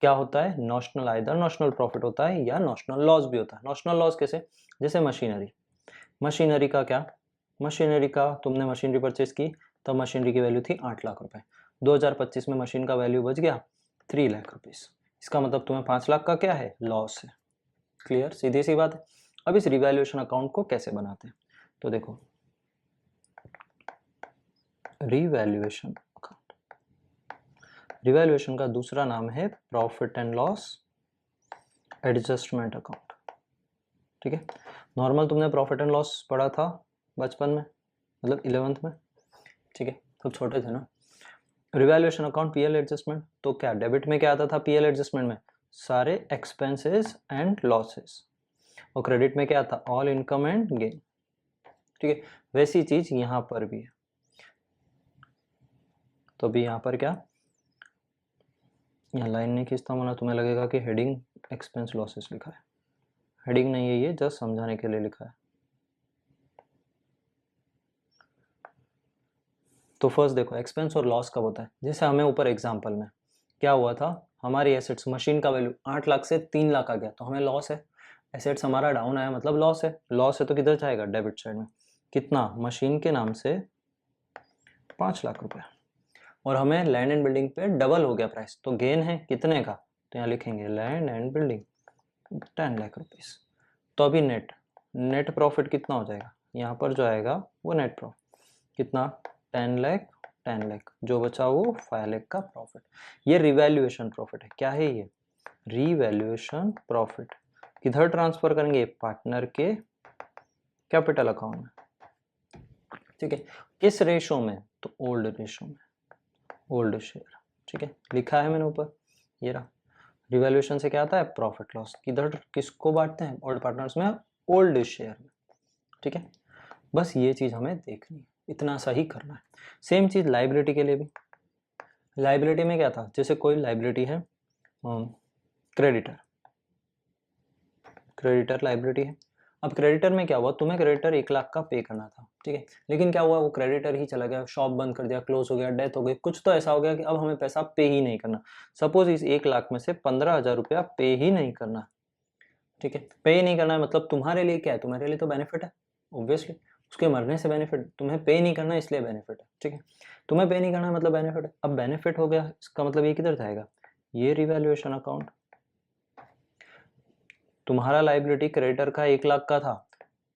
क्या होता है नॉशनल, आइदर नॉशनल प्रॉफिट होता है या नॉशनल लॉस भी होता है। नॉशनल लॉस कैसे, जैसे मशीनरी, मशीनरी का क्या, मशीनरी का तुमने मशीनरी परचेज की तब मशीनरी की वैल्यू थी 8 लाख रुपए, 2025 में मशीन का वैल्यू बच गया 3 लाख रुपीस, इसका मतलब तुम्हें 5 लाख का क्या है लॉस है, क्लियर, सीधी सी बात है। अब इस रिवैल्यूएशन अकाउंट को कैसे बनाते हैं, तो देखो रिवैल्यूएशन अकाउंट, रिवैल्यूएशन का दूसरा नाम है profit and loss adjustment account, ठीक है। नॉर्मल तुमने प्रॉफिट एंड लॉस पढ़ा था बचपन में, मतलब 11th में, ठीक है, तब छोटे थे ना। रिवैल्यूएशन अकाउंट पीएल एडजस्टमेंट, तो क्या डेबिट में क्या आता था पीएल एडजस्टमेंट में, सारे एक्सपेंसेस एंड लॉसेस, और क्रेडिट में क्या था ऑल इनकम एंड गेन, ठीक है। वैसी चीज यहाँ पर भी है, तो अभी यहाँ पर क्या, यहाँ लाइन नहीं खींचता हूँ ना, तुम्हें लगेगा कि हेडिंग एक्सपेंस लॉसेस लिखा है, हेडिंग नहीं है ये, जस्ट समझाने के लिए लिखा है। तो फर्स्ट देखो एक्सपेंस और लॉस कब होता है, जैसे हमें ऊपर एग्जांपल में क्या हुआ था, हमारी एसेट्स मशीन का वैल्यू 8 लाख से 3 लाख आ गया तो हमें लॉस है, एसेट्स हमारा डाउन आया मतलब लॉस है, लॉस है तो किधर जाएगा डेबिट साइड में, कितना मशीन के नाम से 5 लाख रुपए, और हमें लैंड एंड बिल्डिंग पे डबल हो गया प्राइस तो गेन है कितने का, तो यहाँ लिखेंगे land and building 10 lakh rupees. तो अभी नेट नेट प्रॉफिट कितना हो जाएगा, यहाँ पर जो आएगा वो नेट प्रॉफिट कितना 10 लाख, 10 लाख जो बचा वो 5 लाख का प्रॉफिट। ये रिवैल्यूएशन प्रॉफिट है, क्या है ये रिवैल्यूएशन प्रॉफिट, किधर ट्रांसफर करेंगे पार्टनर के कैपिटल अकाउंट में, ठीक है। किस रेशो में, तो ओल्ड रेशो में, ओल्ड शेयर, ठीक है, लिखा है मैंने ऊपर ये रहा रिवैल्यूएशन से क्या आता है? Profit loss. किधर किसको बांटते हैं? ओल्ड पार्टनर्स में, ओल्ड शेयर में, ठीक है। बस ये चीज़ हमें देखनी है, इतना सा ही करना है। सेम चीज़ लाइबिलिटी के लिए भी। लाइबिलिटी में क्या था? जैसे कोई लाइबिलिटी है, क्रेडिटर, क्रेडिटर लाइबिलिटी है। अब क्रेडिटर में क्या हुआ? तुम्हें क्रेडिटर 1 लाख का पे करना था, ठीक है, लेकिन क्या हुआ? वो क्रेडिटर ही चला गया, शॉप बंद कर दिया, क्लोज हो गया, डेथ हो गई, कुछ तो ऐसा हो गया कि अब हमें पैसा पे ही नहीं करना। सपोज इस 1 लाख में से 15,000 रुपया पे ही नहीं करना, ठीक है। पे ही नहीं करना है मतलब तुम्हारे लिए क्या है? तुम्हारे लिए तो बेनिफिट है, ऑब्वियसली उसके मरने से बेनिफिट। तुम्हें पे नहीं करना इसलिए बेनिफिट है, ठीक है। तुम्हें पे नहीं करना मतलब बेनिफिट है। अब बेनिफिट हो गया, इसका मतलब ये किधर जाएगा? ये रिवैल्यूएशन अकाउंट। तुम्हारा लाइबिलिटी क्रेडिटर का 1 लाख का था,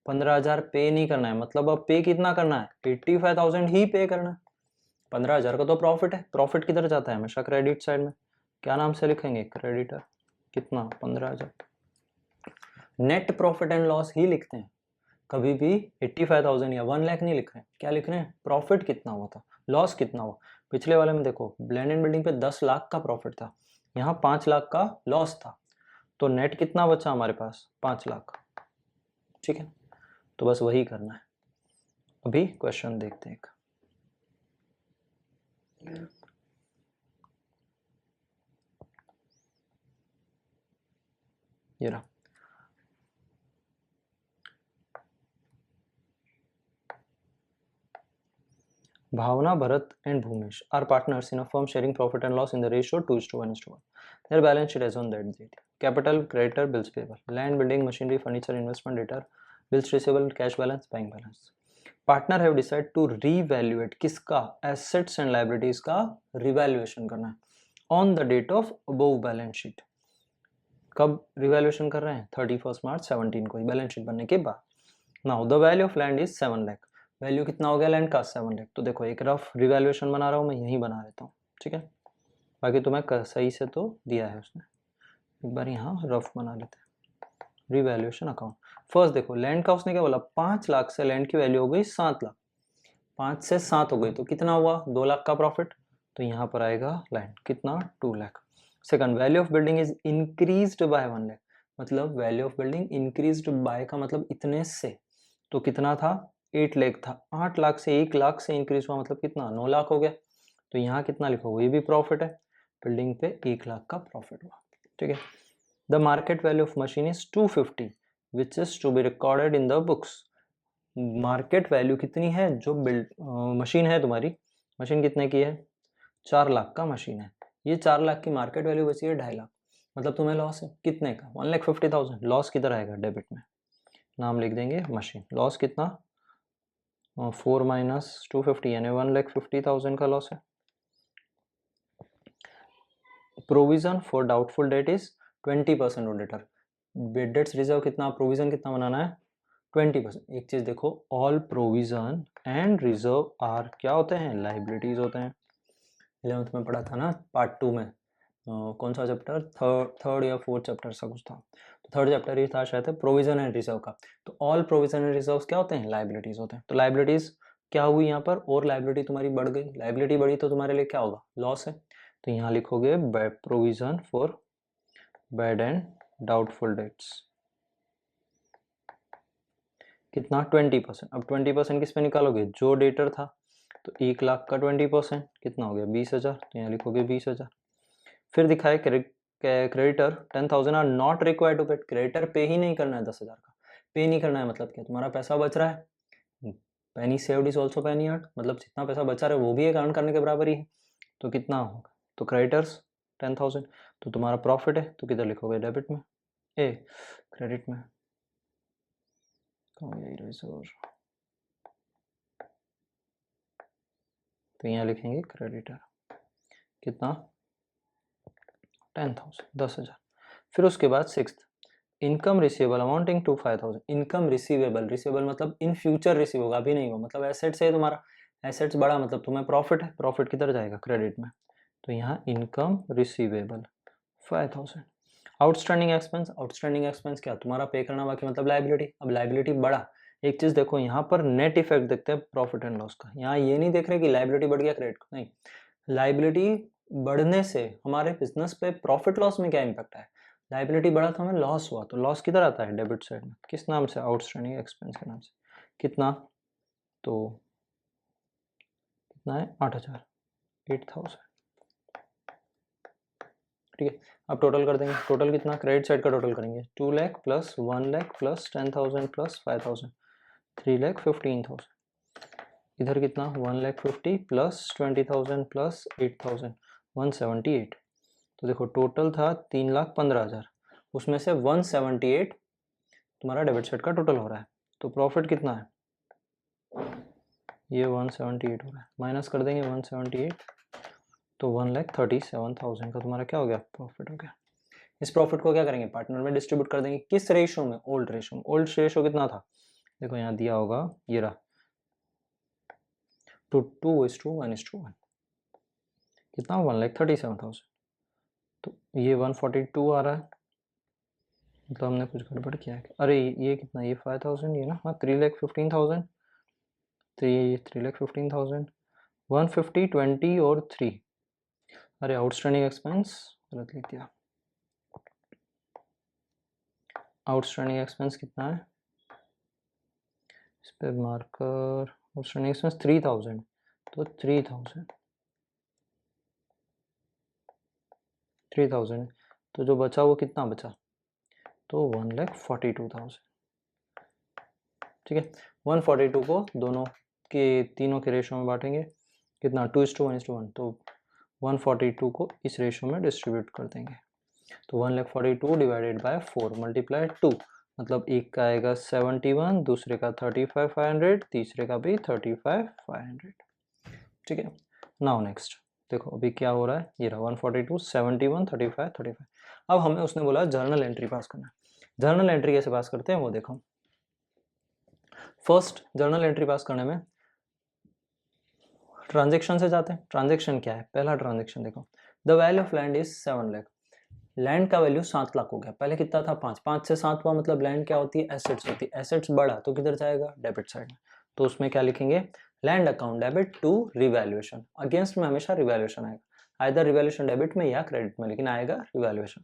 15,000 पे नहीं करना है, मतलब अब पे कितना करना है? 85,000 ही पे करना है। 15,000 का तो प्रॉफिट है, प्रॉफिट किधर जाता है? हमेशा क्रेडिट साइड में। क्या नाम से लिखेंगे? क्रेडिटर। कितना? 15,000। नेट प्रॉफिट एंड लॉस ही लिखते हैं, कभी भी 85,000 या 1 लाख नहीं लिख रहे हैं। क्या लिख रहे हैं? प्रॉफिट कितना हुआ था, लॉस कितना हुआ। पिछले वाले में देखो, ब्लेंड एंड बिल्डिंग पे 10 लाख का प्रॉफिट था, यहाँ 5 लाख का लॉस था, तो नेट कितना बचा हमारे पास? 5 लाख, ठीक है। तो बस वही करना है। अभी क्वेश्चन देखते हैं एक। ये रहा। Bhavana, Bharat and Bhumesh are partners in a firm sharing profit and loss in the ratio 2:1:1. Their balance sheet as on that date. Capital, creditor, bills payable. Land, building, machinery, furniture, investment, debtor, bills receivable, cash balance, bank balance. Partner have decided to revaluate किसका? Assets and liabilities का revaluation करना है on the date of above balance sheet. कब revaluation कर रहे हैं? 31 मार्च 17 को, balance sheet बनने के बाद। Now the value of land is 7 lakh. Value कितना हो गया लैंड का? 7 लाख। तो देखो एक रफ रिवैल्यूएशन बना रहा हूँ मैं, यही बना लेता हूँ, ठीक है। बाकी तुम्हें सही से तो दिया है उसने, एक बार यहाँ रफ बना लेते हैं। Revaluation account. फर्स्ट देखो लैंड का उसने क्या बोला? 5 लाख से लैंड की वैल्यू हो गई 7 लाख। 5 से 7 हो गई तो कितना हुआ? 2 लाख का प्रॉफिट। तो यहाँ पर आएगा लैंड कितना? 2 lakh. Second, value of building is increased by 1 lakh. मतलब value of building increased by का मतलब इतने से, तो कितना था? 8 लाख था। 8 लाख से 1 लाख से इंक्रीज हुआ मतलब कितना? 9 लाख हो गया। तो यहाँ कितना लिखोगे? ये भी प्रॉफिट है, बिल्डिंग पे 1 लाख का प्रॉफिट हुआ, ठीक है। The market value of machine is 250 which is to be recorded in the books. Market value कितनी है? जो मशीन है तुम्हारी, मशीन कितने की है? 4 लाख का मशीन है। ये 4 लाख की मार्केट वैल्यू बची है 2.5 लाख, मतलब तुम्हें लॉस है कितने का? 1,50,000। लॉस किधर आएगा? डेबिट में। नाम लिख देंगे मशीन। लॉस कितना? 4 माइनस 250 यानी 1,50,000 का लॉस है। Provision for doubtful debt is 20% auditor. Bad debts reserve कितना? प्रोविजन कितना बनाना है? 20%। एक चीज देखो, all provision and reserve are क्या होते हैं? लाइबिलिटीज होते हैं। 11th में पढ़ा था ना पार्ट 2 में, कौन सा चैप्टर? थर्ड या फोर्थ चैप्टर सा कुछ था, तो थर्ड चैप्टर ही था शायद, प्रोविजन एंड रिजर्व का। तो ऑल प्रोविजन एंड रिजर्व क्या होते हैं? लाइबिलिटीज होते हैं। तो लाइबिलिटीज क्या हुई यहाँ पर? और लाइबिलिटी तुम्हारी बढ़ गई। लाइबिलिटी बढ़ी तो तुम्हारे लिए क्या होगा? लॉस है। तो यहाँ लिखोगे provision for bad and doubtful debts. कितना? 20%। अब 20% किस पे निकालोगे? जो डेटर था। तो 1 लाख का 20% कितना हो गया? 20,000। तो यहाँ लिखोगे 20,000। फिर दिखाए creditor 10,000 are not required to pay. Creditor पे ही नहीं करना है 10,000 का। पे नहीं करना है मतलब क्या? तुम्हारा पैसा बच रहा है, penny saved is also penny earn, मतलब जितना पैसा बचा रहा है वो भी एक अर्न करने के बराबर ही है। तो कितना होगा? तो क्रेडिटर्स 10,000, तो तुम्हारा प्रॉफिट है, तो किधर लिखोगे? डेबिट में, क्रेडिट में। तो यहाँ लिखेंगे क्रेडिटर कितना? 10,000, 10,000। फिर उसके बाद sixth, income receivable amounting to 5,000। Income receivable, receivable मतलब इन फ्यूचर रिसीव होगा, अभी नहीं होगा, मतलब एसेट्स है तुम्हारा, एसेट्स बढ़ा मतलब तुम्हें प्रॉफिट है, प्रॉफिट किधर जाएगा? क्रेडिट में। तो यहाँ income receivable 5,000। Outstanding expense, outstanding expense क्या? तुम्हारा पे करना बाकी, मतलब लाइबिलिटी। अब लाइबिलिटी बढ़ा, एक चीज देखो यहाँ पर नेट इफेक्ट देखते हैं प्रॉफिट एंड लॉस का। यहाँ ये नहीं देख रहे कि लाइबिलिटी बढ़ गया क्रेडिट, नहीं, लाइबिलिटी बढ़ने से हमारे बिजनेस पे प्रॉफिट लॉस में क्या इम्पैक्ट है? लाइबिलिटी बढ़ा तो हमें लॉस हुआ, तो लॉस किधर आता है? डेबिट साइड में। किस नाम से? आउटस्टैंडिंग एक्सपेंस के नाम से। कितना? तो कितना है? 8,000, 8,000। ठीक है, अब टोटल कर देंगे। टोटल कितना? क्रेडिट साइड का टोटल करेंगे। 2 lakh plus 1 lakh plus 10,000 plus 5,000, 3 lakh 15,000। इधर कितना? 1 लाख 50 प्लस 20,000 प्लस 8,000, 178। तो देखो टोटल था 3,15,000, उसमें से 178 तुम्हारा डेबिट साइड का टोटल हो रहा है। तो प्रॉफिट कितना है? ये 178 हो रहा है, माइनस कर देंगे 178, तो 1,37,000 का तुम्हारा क्या हो गया? प्रॉफिट हो गया। इस प्रॉफिट को क्या करेंगे? पार्टनर में डिस्ट्रीब्यूट कर देंगे। किस रेशो में? ओल्ड रेशो में। ओल्ड रेशो कितना था? देखो यहाँ दिया होगा, ये रहा, 2:1:1। कितना? 1,37,000। तो ये 142 आ रहा है, मतलब हमने कुछ गड़बड़ किया है। अरे ये कितना? ये 5,000, ये ना, हाँ 3,15,000, 3,15,000, 150, 20 और 3। अरे आउटस्टैंडिंग एक्सपेंस गलत लिख दिया। आउटस्टैंडिंग एक्सपेंस कितना है इस पे? मार्कर। आउटस्टैंडिंग एक्सपेंस 3,000, तो 3,000, तो जो बचा वो कितना बचा? तो 1,42,000। ठीक है, 142 को दोनों के, तीनों के रेशो में बांटेंगे। कितना? 2:1:1, तो 142 को इस रेशो में डिस्ट्रीब्यूट कर देंगे। तो 1,42,000 डिवाइडेड बाय 4 मल्टीप्लाई 2, मतलब एक का आएगा 71, दूसरे का 35,500, तीसरे का भी 35,500। ठीक है, नाउ नेक्स्ट देखो अभी क्या हो रहा है। ये रहा 142, 71, 35, 35। अब हमें उसने बोला जर्नल एंट्री पास करना है। जर्नल एंट्री कैसे पास करते हैं वो देखो। फर्स्ट जर्नल एंट्री पास करने में ट्रांजेक्शन से जाते हैं। ट्रांजेक्शन क्या है? पहला ट्रांजेक्शन देखो, the value of land is 7 lakh. Land का वैल्यू 7 लाख हो गया। पहले कितना था? 5। 5 से 7 हुआ, मतलब लैंड क्या होती है? एसेट्स होती है। एसेट्स बढ़ा तो किधर जाएगा? डेबिट साइड में। तो उसमें क्या लिखेंगे? Land account debit to revaluation. Against में हमेशा रिवैल्यूएशन आएगा, आइदर रिवैल्यूएशन डेबिट में या क्रेडिट में, लेकिन आएगा रिवैल्यूएशन।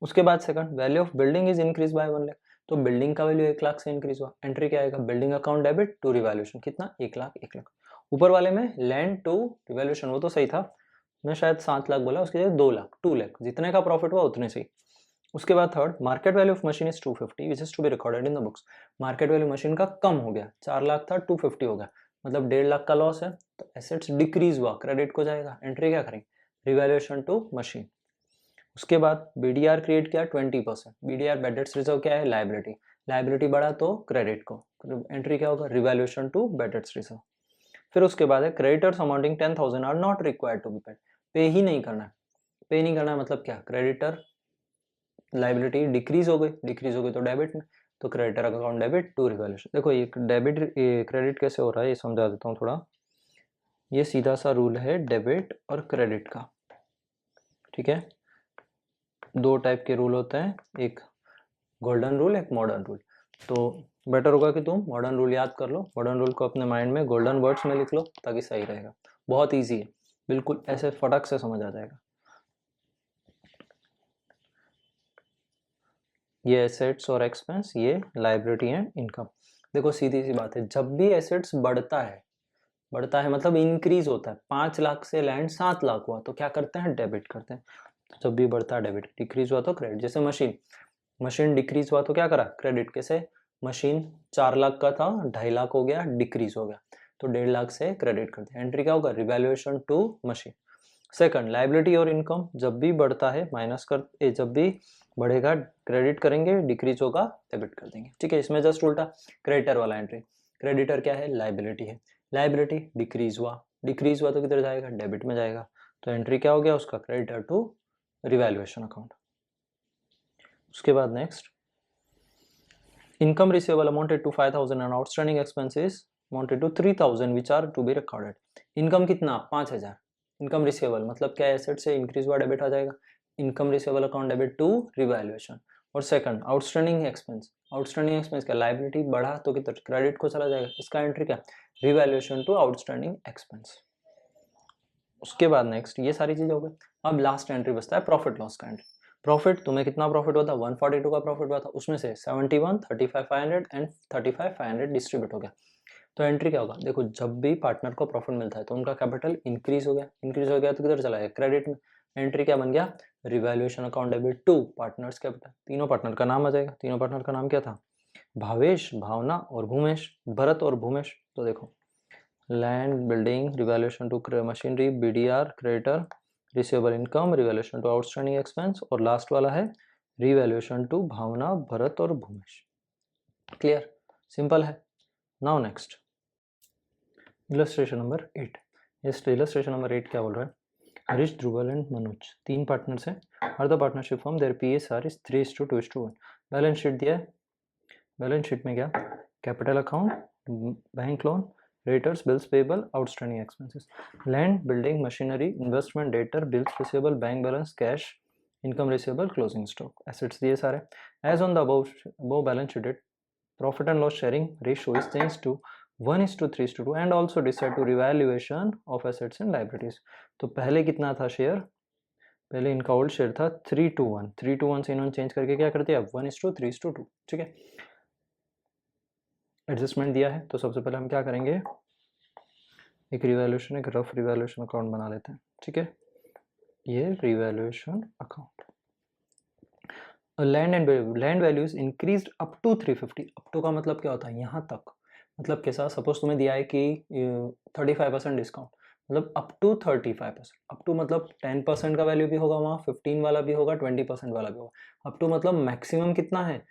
उसके बाद second, value of building is increase by 1 lakh. तो बिल्डिंग का वैल्यू 1 लाख से इंक्रीज हुआ। एंट्री क्या आएगा? Building account debit to revaluation. कितना? 1 लाख, 1 लाख। ऊपर वाले में लैंड टू रिवैल्यूएशन, वो तो सही था, मैं शायद 7 लाख बोला, उसके जगह 2 लाख, 2 लाख। जितने का प्रॉफिट हुआ उतने से ही। उसके बाद third, market value of machine is 250 which is to be recorded in the books. Market value machine का कम हो गया, 4 लाख था 250 हो गया, मतलब 1.5 लाख का लॉस है, तो एसेट्स डिक्रीज हुआ, क्रेडिट को जाएगा। एंट्री क्या करेंगे? Revaluation to machine. उसके बाद बीडीआर क्रिएट किया 20%। बीडीआर बैड डेट्स रिजर्व क्या है? लाइबिलिटी। लाइबिलिटी बढ़ा तो क्रेडिट को, एंट्री क्या होगा? Revaluation to bad debts reserve. फिर उसके बाद है creditors amounting 10,000 are not required to be paid. पे ही नहीं करना है। पे नहीं करना है मतलब क्या? क्रेडिटर लाइबिलिटी डिक्रीज हो गई तो डेबिट में, तो creditor account debit to revaluation. देखो ये डेबिट क्रेडिट कैसे हो रहा है ये समझा देता हूँ थोड़ा। ये सीधा सा रूल है डेबिट और क्रेडिट का। ठीक है, 2 टाइप के रूल होते हैं, एक गोल्डन रूल, एक मॉडर्न रूल। तो बेटर होगा कि तुम मॉडर्न रूल याद कर लो। मॉडर्न रूल को अपने माइंड में गोल्डन वर्ड्स में लिख लो ताकि सही रहेगा। बहुत ईजी है, बिल्कुल ऐसे फटक से समझ आ जाएगा। ये एसेट्स और एक्सपेंस, ये लाइबिलिटी एंड इनकम। देखो सीधी सी बात है, जब भी एसेट्स बढ़ता है मतलब इंक्रीज होता है। 5 लाख से लैंड 7 लाख हुआ तो क्या करते हैं? डेबिट करते हैं। जब भी बढ़ता है डेबिट, डिक्रीज हुआ तो क्रेडिट। जैसे मशीन डिक्रीज हुआ तो क्या करा? क्रेडिट। कैसे? मशीन 4 लाख का था, 2.5 लाख हो गया, डिक्रीज हो गया, तो 1.5 लाख से क्रेडिट कर दिया। एंट्री क्या होगा? Revaluation to machine. Second, liability और इनकम, जब भी बढ़ता है माइनस कर, जब भी बढ़ेगा क्रेडिट करेंगे, डिक्रीज होगा डेबिट कर देंगे। ठीक है, इसमें जस्ट उल्टा क्रेडिटर वाला एंट्री। क्रेडिटर क्या है? लाइबिलिटी है। लाइबिलिटी डिक्रीज हुआ तो किधर जाएगा? डेबिट में जाएगा। तो एंट्री क्या हो गया उसका? Creditor to revaluation account. उसके बाद next, income receivable amounted to 5,000 and outstanding expenses amounted to 3,000 which are to be recorded. Income कितना? 5,000। इनकम रिसीवेबल मतलब क्या? एसेट से इंक्रीज हुआ, डेबिट आ जाएगा। Income receivable account debit to revaluation. और सेकंड, आउटस्टैंडिंग एक्सपेंस क्या? लाइबिलिटी बढ़ा तो किधर? क्रेडिट को चला जाएगा। इसका एंट्री क्या? Revaluation to outstanding expense. उसके बाद नेक्स्ट ये सारी चीज़ें हो गई। अब लास्ट एंट्री बचता है प्रॉफिट लॉस का एंट्री। प्रॉफिट तुम्हें कितना प्रॉफिट हुआ था, 142 का प्रॉफिट हुआ था, उसमें से 71, 35,500 एंड 35,500 डिस्ट्रीब्यूट हो गया। तो एंट्री क्या होगा, देखो जब भी पार्टनर को प्रॉफिट मिलता है तो उनका कैपिटल इंक्रीज हो गया, इंक्रीज हो गया तो किधर चला गया, क्रेडिट में। एंट्री क्या बन गया, revaluation account debit to partners capital. तीनों पार्टनर का नाम आ जाएगा। तीनों पार्टनर का नाम क्या था, भावेश, भावना और भूमेश, भरत और भूमेश। तो देखो land building revaluation to machinery, BDR creditor, receivable income, revaluation to outstanding expense, और लास्ट वाला है रिवैल्यूएशन टू भावना, भरत और भूमेश। क्लियर, सिंपल है। Now next illustration number 8। इस इलस्ट्रेशन नंबर 8 क्या बोल रहा है, हरीश, ध्रुवल एंड मनोज तीन पार्टनर्स हैं। हर the partnership firm their PSR is 3:2:1। Balance sheet दिया है। बैलेंस शीट में क्या, capital account, bank loan, creditors, bills payable, outstanding expenses, land building machinery, investment, debtor, bills receivable, bank balance, cash, income receivable, closing stock, assets दिए सारे। As on the above balance sheet profit and loss sharing ratio is change to 1:3:2 and also decide to revaluation of assets and liabilities। तो पहले कितना था share, पहले इनका old share था 3:1, 3:1 से इन्होंने चेंज करके क्या कर दिया 1:3:2। ठीक है, एडजस्टमेंट दिया है। तो सबसे पहले हम क्या करेंगे, एक रिवैल्यूएशन, एक रफ रिवैल्यूएशन अकाउंट बना लेते हैं। ठीक है, ये revaluation account. Land values increased up to 350। Up to का मतलब क्या होता है, यहाँ तक, मतलब कैसा, सपोज तुम्हें दिया है कि 35% डिस्काउंट, मतलब अप टू 35%। अप टू मतलब 10% का वैल्यू भी होगा वहाँ, 15 वाला भी होगा, 20% वाला भी होगा। अप टू मतलब मैक्सिमम कितना है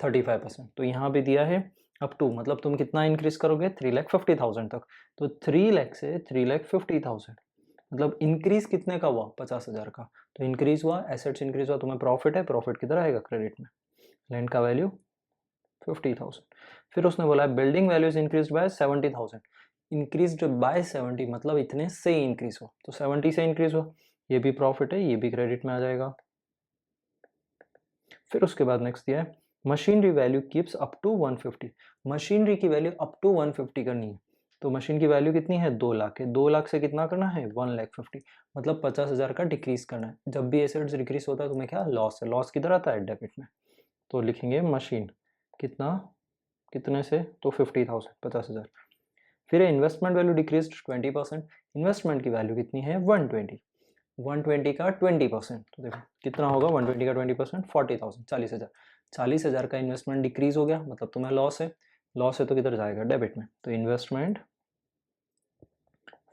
35%। तो यहाँ भी दिया है अप टू, मतलब तुम कितना इंक्रीज करोगे 3,50,000 तक। तो 3 लाख से 3,50,000, मतलब इंक्रीज कितने का हुआ 50,000 का। तो इंक्रीज हुआ, एसेट्स इंक्रीज हुआ, तुम्हें प्रॉफिट है, प्रॉफिट किधर आएगा क्रेडिट में, लैंड का वैल्यू 50,000। फिर उसने बोला building values increase bye 70,000। Increase by 70 मतलब इतने से इंक्रीज हुआ, तो 70 से इंक्रीज हुआ, ये भी प्रॉफिट है, ये भी क्रेडिट में आ जाएगा। फिर उसके बाद नेक्स्ट दिया है machinery value keeps up to 150। Machinery की वैल्यू अप टू 150 करनी है। तो मशीन की वैल्यू कितनी है 2 लाख है, 2 लाख से कितना करना है 1,50,000, मतलब 50,000 का डिक्रीज करना है। जब भी एसेट्स डिक्रीज होता है तुम्हें क्या लॉस है, लॉस किधर आता है डेबिट में। तो लिखेंगे मशीन कितना, कितने से, तो 50,000, 50,000। फिर इन्वेस्टमेंट वैल्यू डिक्रीज 20%। इन्वेस्टमेंट की वैल्यू कितनी है 120, 120 का 20%, तो देखो कितना होगा 120 का 20%, 40,000, 40,000। 40,000 का इन्वेस्टमेंट डिक्रीज हो गया, मतलब तुम्हें लॉस है, लॉस है तो किधर जाएगा डेबिट में। तो इन्वेस्टमेंट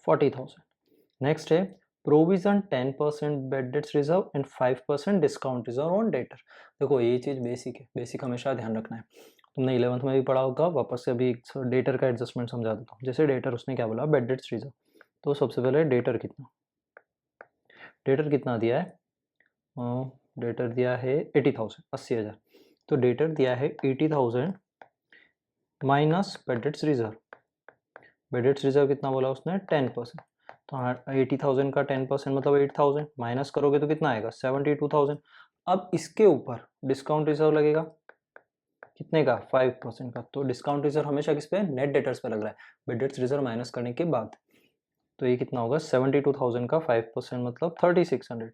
40,000। नेक्स्ट है provision 10% bad debts reserve and 5% discount reserve on debtor. देखो ये चीज़ बेसिक है, बेसिक हमेशा ध्यान रखना है। तुमने 11th में भी पढ़ा होगा, वापस से अभी डेटर का एडजस्टमेंट समझा देता हूँ। जैसे डेटर उसने क्या बोला बेड डेट्स रिजर्व, तो सबसे पहले डेटर कितना, डेटर कितना दिया है, डेटर दिया है 80,000, 80,000। तो डेटर दिया है 80,000 minus bed debts reserve. Bed debts reserve कितना बोला उसने 10%। तो 80,000 का 10% मतलब 8,000, माइनस करोगे तो कितना आएगा 72,000। अब इसके ऊपर डिस्काउंट रिजर्व लगेगा कितने का 5% का। तो डिस्काउंट रिजर्व हमेशा किस पे, नेट डेटर्स पे लग रहा है, बेड डेट्स रिजर्व माइनस करने के बाद। तो ये कितना होगा 72,000 का 5% मतलब 3,600।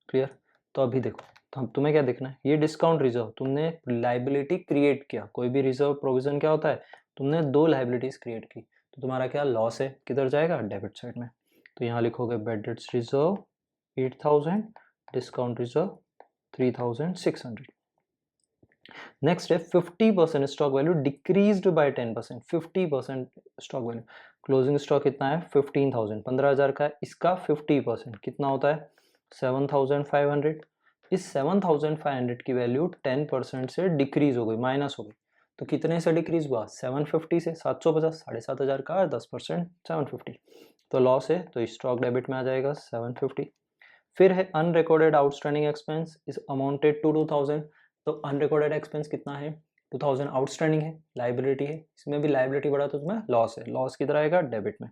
क्लियर। तो अभी देखो, तो तुम्हें क्या देखना है, ये डिस्काउंट रिजर्व तुमने लाइबिलिटी क्रिएट किया। कोई भी रिजर्व प्रोविजन क्या होता है, तुमने 2 लाइबिलिटीज क्रिएट की, तो तुम्हारा क्या लॉस है, किधर जाएगा डेबिट साइड में। तो यहाँ लिखोगे bed debts reserve 8,000, discount reserve 3,600। Next है 50% stock value decreased bye 10%। 50% stock value, closing stock कितना है 15,000, 15,000 का है, इसका 50% कितना होता है 7,500। इस 7,500 की वैल्यू 10% से डिक्रीज हो गई, माइनस हो गई। तो कितने से डिक्रीज हुआ 750 से, 750, 7,500 का 10% 750। तो लॉस है, तो स्टॉक डेबिट में आ जाएगा 750। फिर है unrecorded outstanding expense is amounted to 2,000। तो अनरिकॉर्डेड एक्सपेंस कितना है 2,000, आउटस्टैंडिंग है, लाइबिलिटी है, इसमें भी लाइबिलिटी बढ़ा तो तुम्हें लॉस है, लॉस किधर आएगा डेबिट में।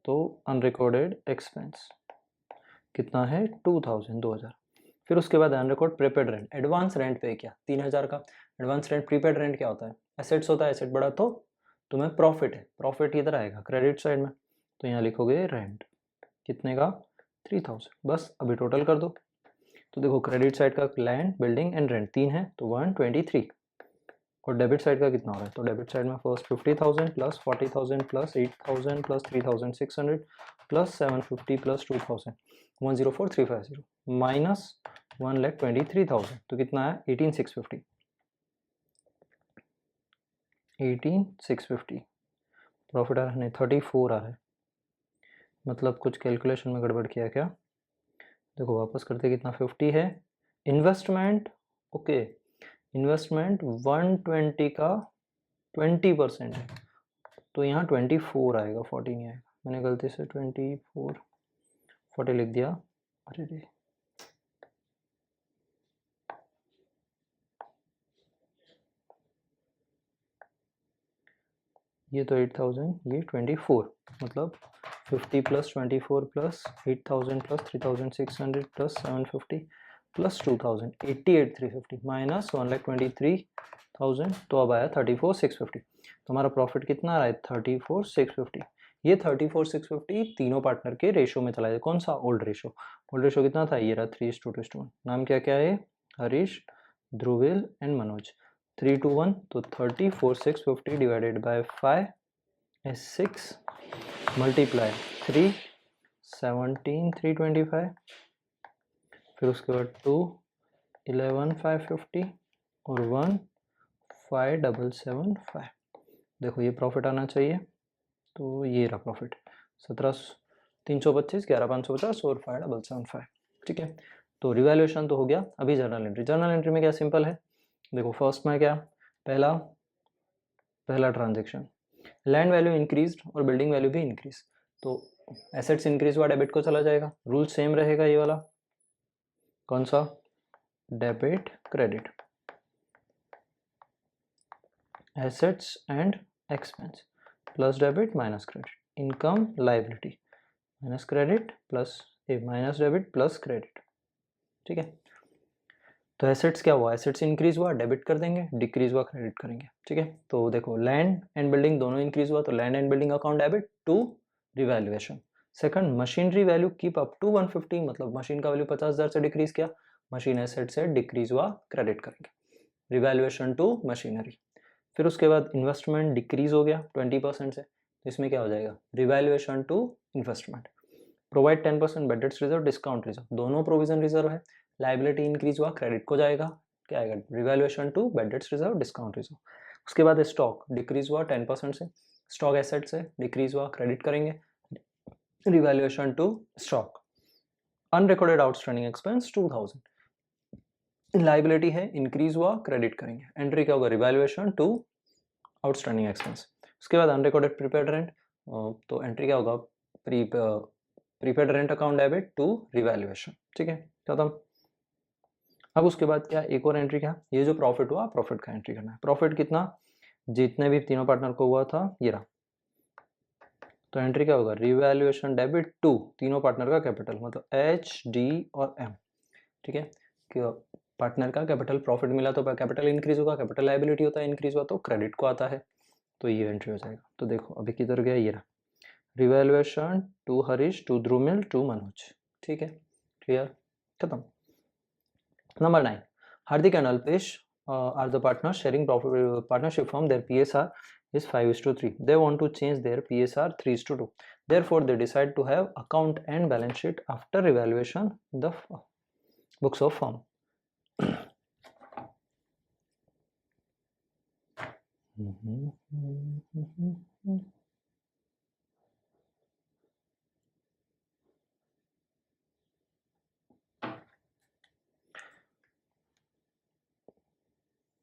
तो अनरिकॉर्डेड एक्सपेंस कितना है 2,000, 2,000। फिर उसके बाद unrecord prepaid rent, advance rent पे किया 3,000 का। एडवांस रेंट, प्रीपेड रेंट क्या होता है, एसेट्स होता है, एसेट बढ़ा तो तुम्हें प्रॉफिट है, प्रॉफिट किधर आएगा क्रेडिट साइड में। तो यहाँ लिखोगे रेंट कितने का 3000। बस अभी टोटल कर दो। तो देखो क्रेडिट साइड का लैंड बिल्डिंग एंड रेंट 3 है तो 123, और डेबिट साइड का कितना हो रहा है, तो डेबिट साइड में first 50,000 plus 40,000 plus 8,000 plus 3,600 plus 750 plus 2,000 104,350 minus 1,23,000 तो कितना है 18,650। 18,650 प्रॉफिट आ रहा है, नहीं 34 आ रहा है, मतलब कुछ कैलकुलेशन में गड़बड़ किया क्या। देखो वापस करते कितना 50 है। इन्वेस्टमेंट ओके, इन्वेस्टमेंट 120 का 20% है, तो यहाँ 24 आएगा 40 नहीं आएगा, मैंने गलती से 24 40 लिख दिया। अरे रे ये तो 8,000 ये 24, मतलब 50 plus 24 plus 8,000 plus 3,600 plus 750 plus 2,000 88,350 minus 1,23,000 तो अब आया 34,650। तो हमारा प्रॉफिट कितना आ रहा है 34,650। ये 34,650 तीनों पार्टनर के रेशो में चला जाए। कौन सा ओल्ड रेशो, ओल्ड रेशो कितना था ये रहा 3:2:1। नाम क्या क्या है हरीश ध्रुविल एंड मनोज। 3:1 तो 34,650 डिवाइडेड बाय 5 is 6 मल्टीप्लाई 3 17,325 फिर उसके बाद 2 11,550 और 1 5,775। देखो ये प्रॉफिट आना चाहिए, तो ये रहा प्रॉफिट 17,325 11,550 और 5,775। ठीक है, तो रिवैल्यूएशन तो हो गया। अभी जर्नल एंट्री, जर्नल एंट्री में क्या सिंपल है, देखो फर्स्ट में क्या पहला ट्रांजेक्शन लैंड वैल्यू इंक्रीज और बिल्डिंग वैल्यू भी इंक्रीज, तो एसेट्स इंक्रीज हुआ डेबिट को चला जाएगा, रूल सेम रहेगा ये वाला, कौन सा debit credit, assets and expense plus debit minus credit, income liability minus credit plus minus debit plus credit. ठीक है, तो एसेट्स क्या हुआ, एसेट्स इंक्रीज हुआ डेबिट कर देंगे, डिक्रीज हुआ क्रेडिट करेंगे। ठीक है, तो देखो लैंड एंड बिल्डिंग दोनों इंक्रीज हुआ तो land and building account debit to revaluation. Second machinery value keep up to 150, मतलब मशीन का वैल्यू 50,000 से डिक्रीज किया, मशीन एसेट से डिक्रीज हुआ क्रेडिट करेंगे, रिवैल्यूएशन टू मशीनरी। फिर उसके बाद इन्वेस्टमेंट डिक्रीज हो गया 20% से, तो इसमें क्या हो जाएगा revaluation to investment. Provide 10% bad debts reserve discount reserve, दोनों प्रोविजन रिजर्व है, लाइबिलिटी इंक्रीज हुआ क्रेडिट को जाएगा, क्या आएगा revaluation to bad debts reserve discount reserve. उसके बाद स्टॉक डिक्रीज हुआ 10% से, स्टॉक एसेट से डिक्रीज हुआ क्रेडिट करेंगे, revaluation to stock. Unrecorded outstanding expense 2,000, liability है इंक्रीज हुआ क्रेडिट करेंगे, एंट्री क्या होगा रिवैल्यूएशन टू आउटस्टैंडिंग एक्सपेंस। उसके बाद अनरिकॉर्डेड प्रीपेड रेंट, तो एंट्री क्या होगा prepaid rent account debit to revaluation. ठीक है खत्म। अब उसके बाद क्या एक और एंट्री, क्या ये जो प्रॉफिट हुआ प्रॉफिट का एंट्री करना है। प्रॉफिट कितना जितने भी तीनों पार्टनर को हुआ था ये रहा, तो एंट्री क्या होगा रिवैल्यूएशन डेबिट टू तीनों पार्टनर का कैपिटल, मतलब एच डी और एम। ठीक है, कि पार्टनर का कैपिटल प्रॉफिट मिला तो कैपिटल इंक्रीज होगा, कैपिटल लाइबिलिटी होता है इंक्रीज हुआ तो क्रेडिट को आता है, तो ये एंट्री हो जाएगा। तो देखो अभी किधर गया ये रहा revaluation to Harish to Dhrumil to Manoj. ठीक है क्लियर खत्म। Number 9, Hardik and Alpesh are the partners sharing partnership firm. Their PSR is 5:3. They want to change their PSR 3:2. Therefore, they decide to have account and balance sheet after evaluation the books of firm.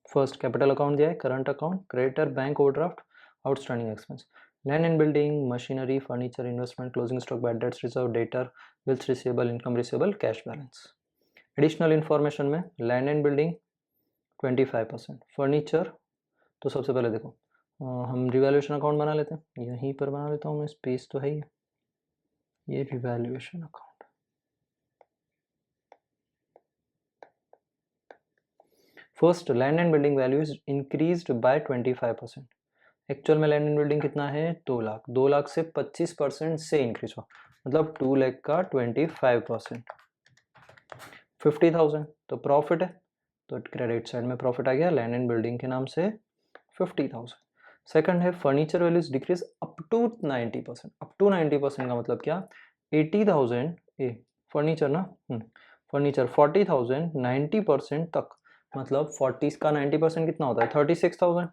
First capital account दिया है, current account, creditor bank overdraft, outstanding expense, land and building, machinery, furniture, investment, closing stock, bad debts reserve, debtor, bills receivable, income receivable, cash balance. Additional information में land and building 25%, furniture, तो सबसे पहले देखो हम revaluation account बना लेते हैं, यहीं पर बना लेता हूँ मैं, स्पेस तो है ही, ये revaluation account. First, land and building value is increased by 25%. Actual में लैंड एंड बिल्डिंग कितना है 2 लाख, 2 लाख से 25% से इंक्रीज हुआ, मतलब 2 लाख का 25%, 50,000 तो प्रॉफिट है, तो क्रेडिट साइड में प्रॉफिट आ गया लैंड एंड बिल्डिंग के नाम से 50,000। सेकंड है furniture values decrease up to 90%, up to 90% का मतलब क्या, 80,000 ए फर्नीचर ना, फर्नीचर 40,000 90% तक, मतलब 40 का 90% कितना होता है 36,000,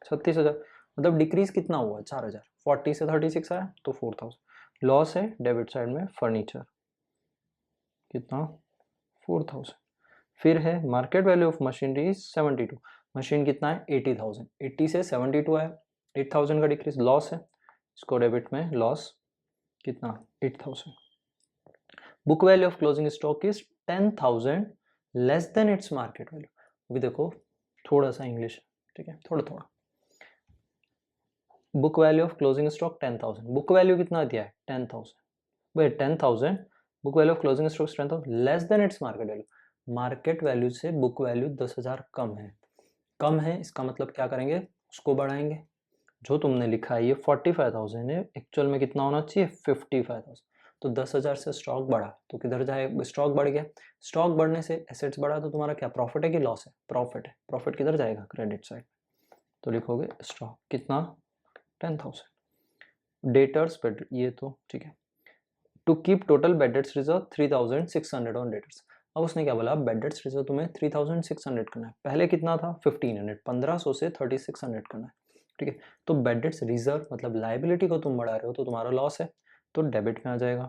36,000, मतलब डिक्रीज कितना हुआ 4,000, 40 से 36 आया तो 4,000। लॉस है डेबिट साइड में फर्नीचर कितना 4,000। फिर है market value of machinery 72, machine कितना है 80,000, 80 से 72 आया, 8,000 का डिक्रीज, लॉस है, इसको डेबिट में लॉस कितना 8,000। Book value of closing stock is 10,000 less than its market value. अभी देखो थोड़ा सा इंग्लिश, ठीक है, थोड़ा थोड़ा। Book value of closing stock 10,000, book value कितना दिया है 10,000, भाई 10,000, book value of closing stock 10,000 less than its market value, market value से बुक वैल्यू 10,000 कम है, कम है इसका मतलब क्या करेंगे उसको बढ़ाएंगे, जो तुमने लिखा है ये 45,000 है, एक्चुअल में कितना होना चाहिए 55,000, तो 10,000 से स्टॉक बढ़ा तो किधर जाए, स्टॉक बढ़ गया, स्टॉक बढ़ने से एसेट्स बढ़ा तो तुम्हारा क्या प्रॉफिट है कि लॉस है, प्रॉफिट है, प्रॉफिट किधर जाएगा क्रेडिट साइड, तो लिखोगे स्टॉक कितना 10,000। डेटर्स बेड ये तो ठीक है, to keep total bad debts reserve 3,600 on debtors. अब उसने क्या बोला बेड डेट्स रिजर्व तुम्हें 3,600 करना है, पहले कितना था 1,500, 1,500 से 3,600 करना है, ठीक है, तो बेड डेट्स रिजर्व मतलब लाइबिलिटी को तुम बढ़ा रहे हो तो तुम्हारा लॉस है, तो डेबिट में आ जाएगा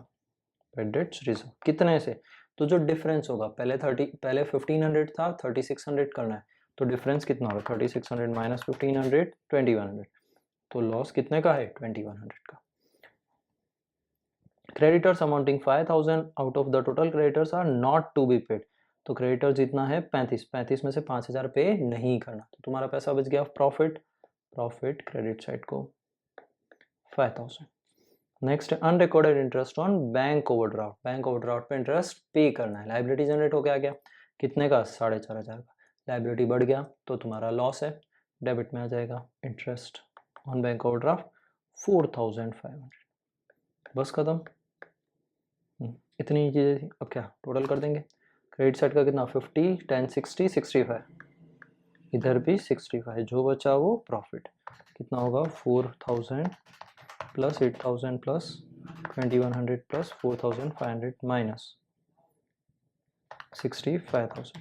बेड डेट्स रिजर्व कितने से, तो जो डिफरेंस होगा पहले 1,500 था 3,600 करना है, तो डिफरेंस कितना होगा 3,600 माइनस 1,500 2,100, तो लॉस कितने का है 2,100 का। Creditors amounting 5,000 out of the total creditors are not to be paid, तो क्रेडिटर जितना है 35 में से 5,000 पे नहीं करना, तो तुम्हारा पैसा बच गया प्रॉफिट, प्रॉफिट क्रेडिट साइड को 5,000। Next unrecorded interest on bank overdraft, bank overdraft पे इंटरेस्ट पे करना है, लाइबिलिटी जनरेट हो गया कितने का 4,500 का, लाइबिलिटी बढ़ गया तो तुम्हारा लॉस है, डेबिट में आ जाएगा इंटरेस्ट ऑन बैंक ओवरड्राफ्ट 4,500, बस खत्म। इतनी चीज़ें थी, अब क्या टोटल कर देंगे, क्रेडिट साइड का कितना 50 10 60 65, इधर भी 65, जो बचा वो प्रॉफिट कितना होगा 4,000 प्लस 8,000 प्लस 2,100 प्लस 4,500 माइनस 65,000,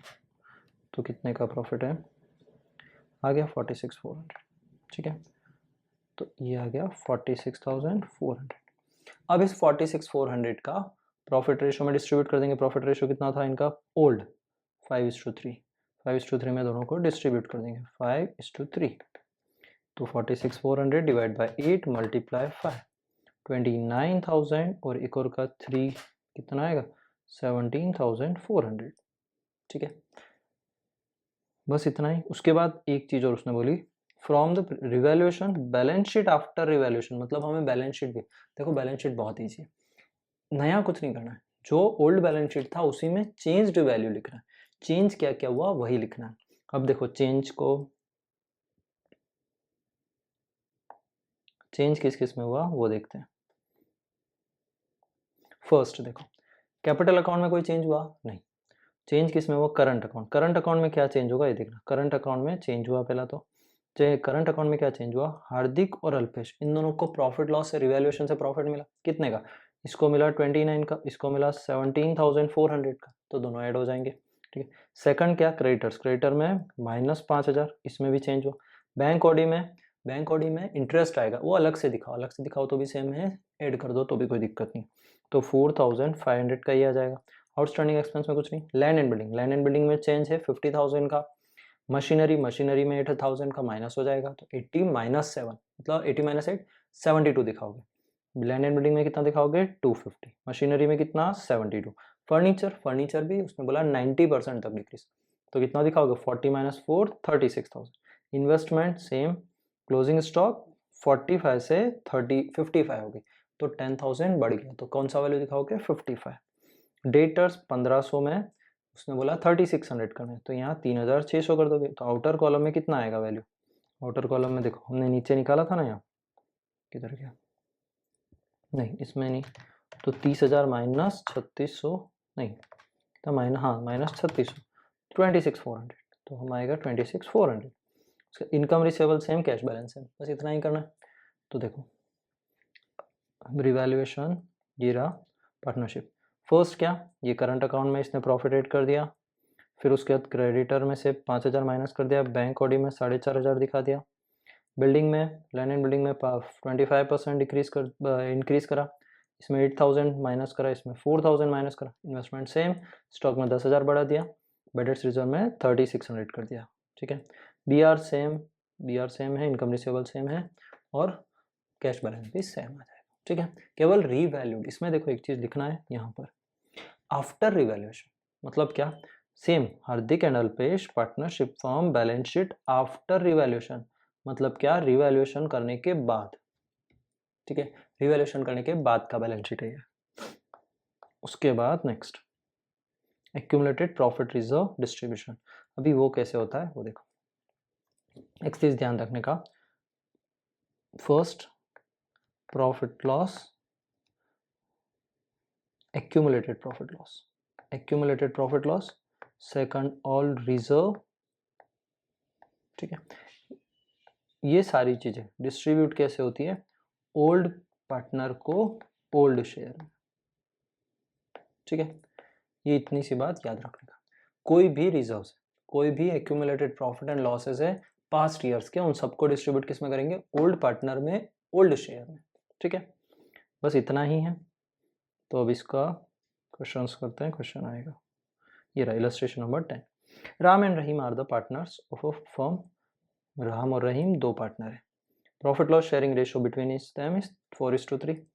तो कितने का प्रॉफिट है आ गया 46,400, ठीक है, तो ये आ गया 46,400। अब इस 46,400 का प्रॉफिट रेशो में डिस्ट्रीब्यूट कर देंगे, प्रॉफिट रेशो कितना था इनका ओल्ड 5:3, 5:3 में दोनों को डिस्ट्रीब्यूट कर देंगे 5:3, तो 46,400 डिवाइड बाई 8 मल्टीप्लाई 5 29,000 और एक और का 3 कितना आएगा 17,400, ठीक है, बस इतना ही। उसके बाद एक चीज़ और उसने बोली from the revaluation balance sheet after revaluation, मतलब हमें बैलेंस शीट भी, देखो बैलेंस शीट बहुत ईजी है, नया कुछ नहीं करना है, जो ओल्ड बैलेंस शीट था उसी में चेंज्ड वैल्यू लिखना है, चेंज क्या क्या हुआ वही लिखना है। अब देखो चेंज किस किस में हुआ वो देखते हैं। फर्स्ट देखो कैपिटल अकाउंट में कोई चेंज हुआ नहीं, चेंज किस में हुआ करंट अकाउंट, करंट अकाउंट में क्या चेंज होगा ये देखना, करंट अकाउंट में चेंज हुआ पहला तो करंट अकाउंट में क्या चेंज हुआ, हार्दिक और अल्पेश इन दोनों को प्रॉफिट लॉस से रिवैल्यूएशन से प्रॉफिट मिला कितने का, इसको मिला 29 का, इसको मिला 17,400 का, तो दोनों ऐड हो जाएंगे, ठीक है। सेकंड क्या क्रेडिटर्स, क्रेडिटर में -5,000, इसमें भी चेंज हुआ। बैंक ओडी में इंटरेस्ट आएगा, वो अलग से दिखाओ तो भी सेम है, ऐड कर दो तो भी कोई दिक्कत नहीं, तो 4,500 का ही आ जाएगा। आउटस्टैंडिंग एक्सपेंस में कुछ नहीं। लैंड एंड बिल्डिंग में चेंज है 50,000 का। मशीनरी में 8,000 का माइनस हो जाएगा, तो 80 माइनस 7 मतलब 80 माइनस 8 72 दिखाओगे। लैंड एंड बिल्डिंग में कितना दिखाओगे 250, मशीनरी में कितना 72। फर्नीचर भी उसने बोला 90% तक डिक्रीज, तो कितना दिखाओगे 40 minus 4 36,000। Investment same, closing stock 45 से 55 होगी, तो 10,000 बढ़ गया, तो कौन सा वैल्यू दिखाओगे 55। डेटर्स 1500 में उसने बोला 3,600 करना है, तो यहाँ 3,600 कर दोगे, तो आउटर कॉलम में कितना आएगा वैल्यू, आउटर कॉलम में देखो हमने नीचे निकाला था ना, यहाँ किधर गया, नहीं इसमें नहीं, तो 30,000 माइनस 3600, नहीं तो माइनस 3600, 26,400, तो हम आएगा 26,400। Income receivable same, cash balance same, बस इतना ही करना है। तो देखो रिवैल्यूएशन ये रहा पार्टनरशिप। फर्स्ट क्या, ये करंट अकाउंट में इसने प्रॉफिट ऐड कर दिया, फिर उसके बाद क्रेडिटर में से 5,000 माइनस कर दिया, बैंक ऑडी में 4,500 दिखा दिया, बिल्डिंग में लैंड एंड बिल्डिंग में 25% इंक्रीज करा, इसमें 8,000 माइनस करा, इसमें 4,000 माइनस करा, इन्वेस्टमेंट सेम, स्टॉक में 10,000 बढ़ा दिया, बेडेट्स रिजर्व में 3,600 कर दिया। ठीक है, बी आर सेम है, इनकम रिसीवेबल सेम है, और कैश बैलेंस भी सेम आ जाएगा। ठीक है, केवल रीवैल्यूड, इसमें देखो एक चीज लिखना है यहाँ पर, आफ्टर रिवैल्यूएशन, मतलब क्या, same Hardik and Alpesh partnership form balance sheet after revaluation, मतलब क्या, रिवैल्यूएशन करने के बाद। ठीक है, रिवैल्यूएशन करने के बाद का बैलेंस शीट है ये। उसके बाद next accumulated profit reserve distribution, अभी वो कैसे होता है वो देखो। एक चीज ध्यान रखने का, first profit loss, accumulated profit loss, second all reserve। ठीक है, ये सारी चीजें डिस्ट्रीब्यूट कैसे होती है, ओल्ड पार्टनर को ओल्ड शेयर में। ठीक है, ये इतनी सी बात याद रखने का। कोई भी रिजर्व है, कोई भी एक्यूमुलेटेड प्रॉफिट एंड लॉसेस है पास्ट ईयर्स के, उन सबको डिस्ट्रीब्यूट किस में करेंगे, ओल्ड पार्टनर में ओल्ड शेयर में। ठीक है, बस इतना ही है। तो अब इसका क्वेश्चंस करते हैं, क्वेश्चन आएगा ये रहा, illustration number 10। Ram and Rahim are the partners of a firm, Ram और रहीम दो पार्टनर है, profit loss sharing ratio between them is 4:3,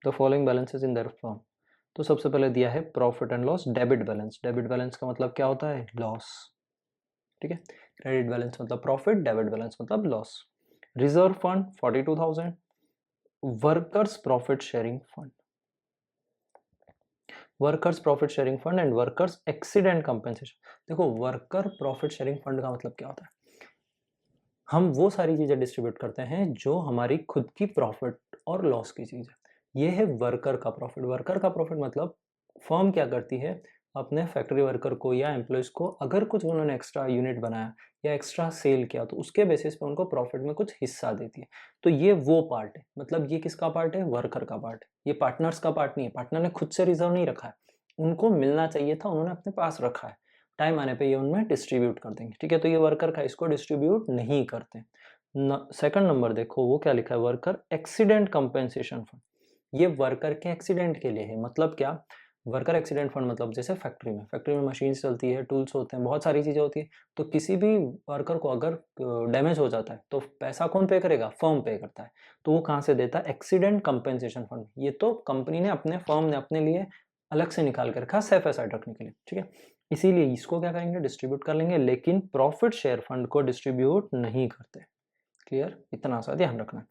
the following balances in their firm. तो सबसे पहले दिया है profit and loss debit balance, debit balance का मतलब क्या होता है, लॉस। ठीक है, क्रेडिट बैलेंस मतलब प्रॉफिट, डेबिट बैलेंस मतलब loss. Reserve fund 42,000, workers profit sharing fund, workers profit sharing fund and workers accident compensation. देखो वर्कर प्रॉफिट शेयरिंग फंड का मतलब क्या होता है, हम वो सारी चीजें डिस्ट्रीब्यूट करते हैं जो हमारी खुद की प्रॉफिट और लॉस की चीज है। ये है वर्कर का प्रॉफिट। वर्कर का प्रॉफिट मतलब फर्म क्या करती है, अपने फैक्ट्री वर्कर को या एम्प्लॉयज को अगर कुछ उन्होंने एक्स्ट्रा यूनिट बनाया या एक्स्ट्रा सेल किया तो उसके बेसिस पे उनको प्रॉफिट में कुछ हिस्सा देती है। तो ये वो पार्ट है, मतलब ये किसका पार्ट है, वर्कर का पार्ट है। ये पार्टनर्स का पार्ट नहीं है, पार्टनर ने खुद से रिजर्व नहीं रखा है, उनको मिलना चाहिए था, उन्होंने अपने पास रखा है, टाइम आने पे ये उनमें डिस्ट्रीब्यूट कर देंगे। ठीक है, तो ये वर्कर का, इसको डिस्ट्रीब्यूट नहीं करते। सेकंड नंबर देखो वो क्या लिखा है, वर्कर एक्सीडेंट कंपेंसेशन फंड, ये वर्कर के एक्सीडेंट के लिए है। मतलब क्या, वर्कर एक्सीडेंट फंड मतलब जैसे फैक्ट्री में मशीन चलती है, टूल्स होते हैं, बहुत सारी चीजें होती है, तो किसी भी वर्कर को अगर डैमेज हो जाता है तो पैसा कौन पे करेगा, फर्म पे करता है। तो वो कहाँ से देता है, एक्सीडेंट कंपेंसेशन फंड। ये तो कंपनी ने अपने, फर्म ने अपने लिए अलग से निकाल के रखा, सेफ एसाइड रखने के लिए। ठीक है, इसीलिए इसको क्या करेंगे, डिस्ट्रीब्यूट कर लेंगे, लेकिन प्रॉफिट शेयर फंड को डिस्ट्रीब्यूट नहीं करते। क्लियर, इतना सा ध्यान रखना है।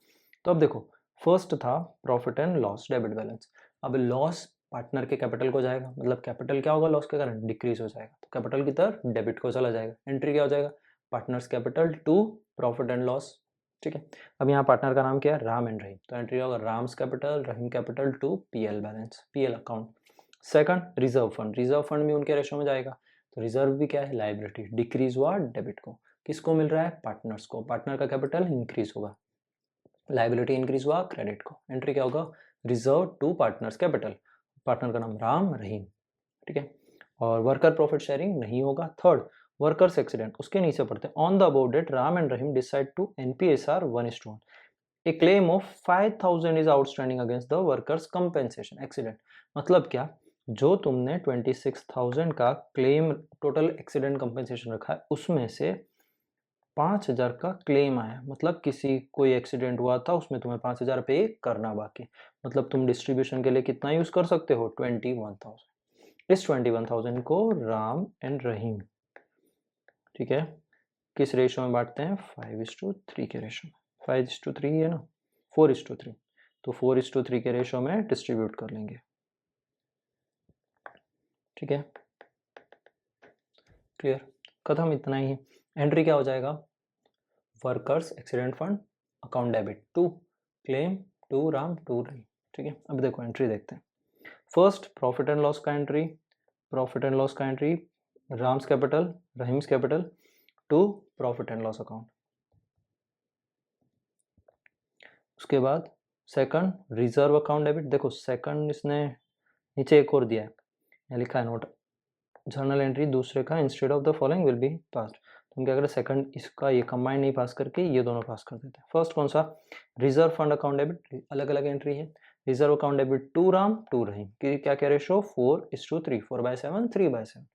तो अब देखो फर्स्ट था profit and loss debit balance. अब लॉस पार्टनर के कैपिटल को जाएगा, मतलब कैपिटल क्या होगा लॉस के कारण, डिक्रीज हो जाएगा, तो कैपिटल की तरफ डेबिट को चला जाएगा। एंट्री क्या हो जाएगा, partners capital to profit and loss. ठीक है, अब यहाँ पार्टनर का नाम क्या है, राम एंड रहीम, तो एंट्री होगा Ram's capital, Rahim capital to PL balance, PL account. Second reserve fund, reserve fund भी उनके रेशो में जाएगा, तो रिजर्व भी क्या है, लाइबिलिटी, डिक्रीज हुआ डेबिट को, किसको मिल रहा है, पार्टनर्स को, पार्टनर का कैपिटल इंक्रीज होगा, लाइबिलिटी इंक्रीज हुआ क्रेडिट को। एंट्री क्या होगा, reserve to partners capital, partner का नाम राम रहीम। ठीक है, और वर्कर प्रॉफिट शेयरिंग नहीं होगा। थर्ड वर्कर्स एक्सीडेंट, उसके नीचे पढ़ते हैं, on the above date Ram and Rahim decide to NPSR 1:1, a claim of 5,000 is outstanding against the workers compensation accident. मतलब क्या, जो तुमने 26,000 का क्लेम टोटल एक्सीडेंट कंपेंसेशन रखा है, उसमें से 5,000 का क्लेम आया, मतलब किसी कोई एक्सीडेंट हुआ था उसमें तुम्हें 5,000 पे करना बाकी, मतलब तुम डिस्ट्रीब्यूशन के लिए कितना यूज कर सकते हो, 21,000। इस 21,000 को राम एंड रहीम, ठीक है, किस रेशो में बांटते हैं, 5:3 के रेशो में, 5:3 है ना, 4:3, तो 4:3 के रेशो में डिस्ट्रीब्यूट कर लेंगे। ठीक है, क्लियर, खत्म, इतना ही। एंट्री क्या हो जाएगा, workers accident fund account debit to claim to Ram to Rahim. ठीक है, अब देखो एंट्री देखते हैं। फर्स्ट प्रॉफिट एंड लॉस का एंट्री, प्रॉफिट एंड लॉस का entry Ram's capital Rahim's capital to profit and loss account. उसके बाद सेकंड रिजर्व अकाउंट डेबिट, देखो सेकंड इसने नीचे एक और दिया है, यहाँ लिखा है नोट जर्नल एंट्री दूसरे का instead of the following will be passed. तो हम क्या करें, सेकंड इसका ये कंबाइन नहीं पास करके ये दोनों पास कर देते हैं। फर्स्ट कौन सा, रिजर्व फंड अकाउंट डेबिट, अलग अलग एंट्री है। Reserve account debit to Ram to Rahim, क्या क्या रेशो 4:3, 4/7 3/7।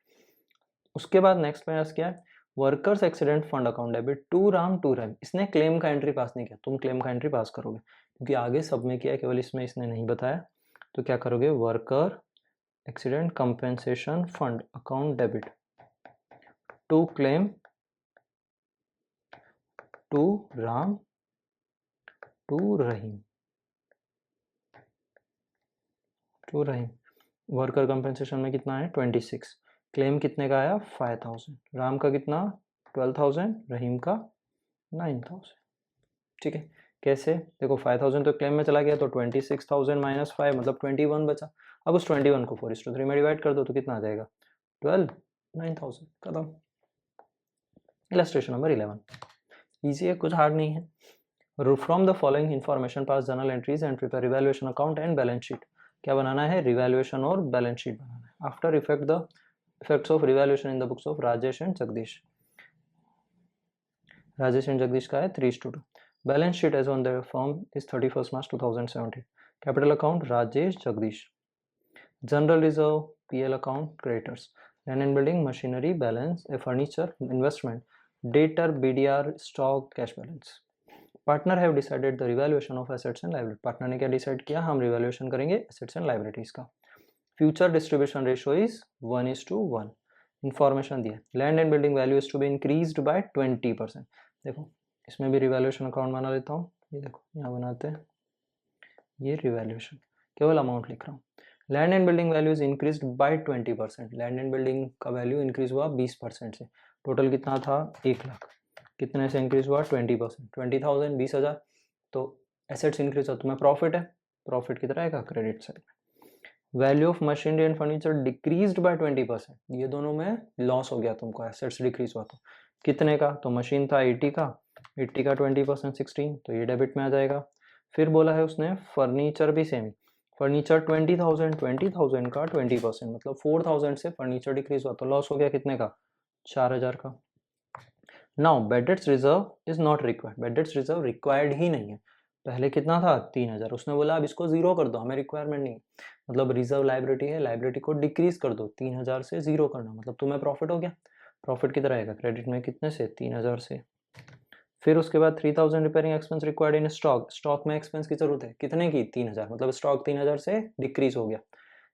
उसके बाद नेक्स्ट प्रयास क्या है, workers accident fund account debit to Ram to Rahim. इसने क्लेम का एंट्री पास नहीं किया, तुम क्लेम का एंट्री पास करोगे क्योंकि आगे सब में किया, केवल इसमें इसने नहीं बताया। तो क्या करोगे, worker accident compensation fund account debit to claim to Ram to Rahim to Rahim. Worker compensation में कितना है 26, क्लेम कितने का आया 5000, राम का कितना 12000, रहीम का 9000। ठीक है, कैसे, देखो 5000 तो क्लेम में चला गया, तो 26000 माइनस 5 मतलब 21 बचा। अब उस 21 को 4:3 में डिवाइड कर दो तो कितना आ जाएगा 12, 9000, खत्म। इलस्ट्रेशन नंबर 11, इजी है, कुछ हार्ड नहीं है। From the following information pass journal entries and prepare revaluation account and balance sheet. क्या बनाना है, रिवैल्यूएशन और बैलेंस शीट बनाना है। After effect the effects of revaluation in the books of Rajesh and Jagdish. Rajesh and Jagdish का है 3:2। Balance sheet as on the firm is 31 March 2017। Capital account Rajesh Jagdish. General reserve PL account creditors. Land and building machinery balance furniture investment debtor BDR stock cash balance. Partner have decided the revaluation of assets and liability. Partner ने क्या decide किया, हम revaluation करेंगे assets and liabilities का। Future distribution ratio is 1:1। Information दिया, land and building value is to be increased by 20%। देखो इसमें भी रिवैल्यूएशन अकाउंट बना लेता हूँ, ये देखो यहाँ बनाते हैं, ये रिवैल्यूएशन केवल अमाउंट लिख रहा हूँ। Land and building value is increased by 20%। Land and building का वैल्यू इंक्रीज हुआ 20% से। टोटल कितना था 1 लाख, कितने से इंक्रीज हुआ 20%, 20,000 20,000। तो एसेट्स इंक्रीज हुआ, तुम्हें प्रॉफिट है, प्रॉफिट कितना आएगा क्रेडिट साइड में। Value of machinery and furniture decreased bye 20%, ये दोनों में लॉस हो गया तुमको, एसेट्स डिक्रीज हुआ तो कितने का, तो मशीन था 80 का, 80 का 20% 16, तो ये डेबिट में आ जाएगा। फिर बोला है उसने फर्नीचर भी सेम, फर्नीचर 20,000 20,000 का 20% मतलब 4,000 से फर्नीचर डिक्रीज हुआ तो लॉस हो गया कितने का 4,000 का। Now bad debts reserve is not required, bad debts reserve required ही नहीं है। पहले कितना था 3,000, उसने बोला अब इसको जीरो कर दो, हमें रिक्वायरमेंट नहीं, मतलब रिजर्व लाइबिलिटी है, लाइबिलिटी को डिक्रीज कर दो, 3,000 से जीरो करना, मतलब तुम्हें प्रॉफिट हो गया। प्रॉफिट कितना आएगा क्रेडिट में, कितने से 3,000 से। फिर उसके बाद 3,000 repairing expense required in stock, stock में एक्सपेंस की जरूरत है, कितने की 3,000, मतलब स्टॉक 3,000 से डिक्रीज हो गया,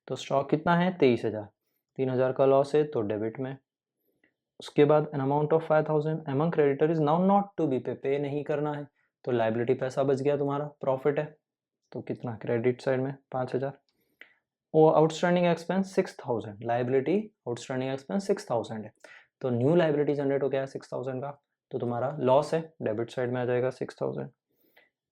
तो स्टॉक कितना है 23,000, 3,000 का लॉस है तो डेबिट में। उसके बाद an amount of 5,000 among creditor is now not to be pay नहीं करना है, तो लाइबिलिटी पैसा बच गया तुम्हारा, प्रॉफिट है, तो कितना क्रेडिट साइड में 5,000। और outstanding expense 6,000, liability outstanding expense 6,000 है, तो न्यू लाइबिलिटी जनरेट हो गया 6,000 का, तो तुम्हारा लॉस है, डेबिट साइड में आ जाएगा 6,000।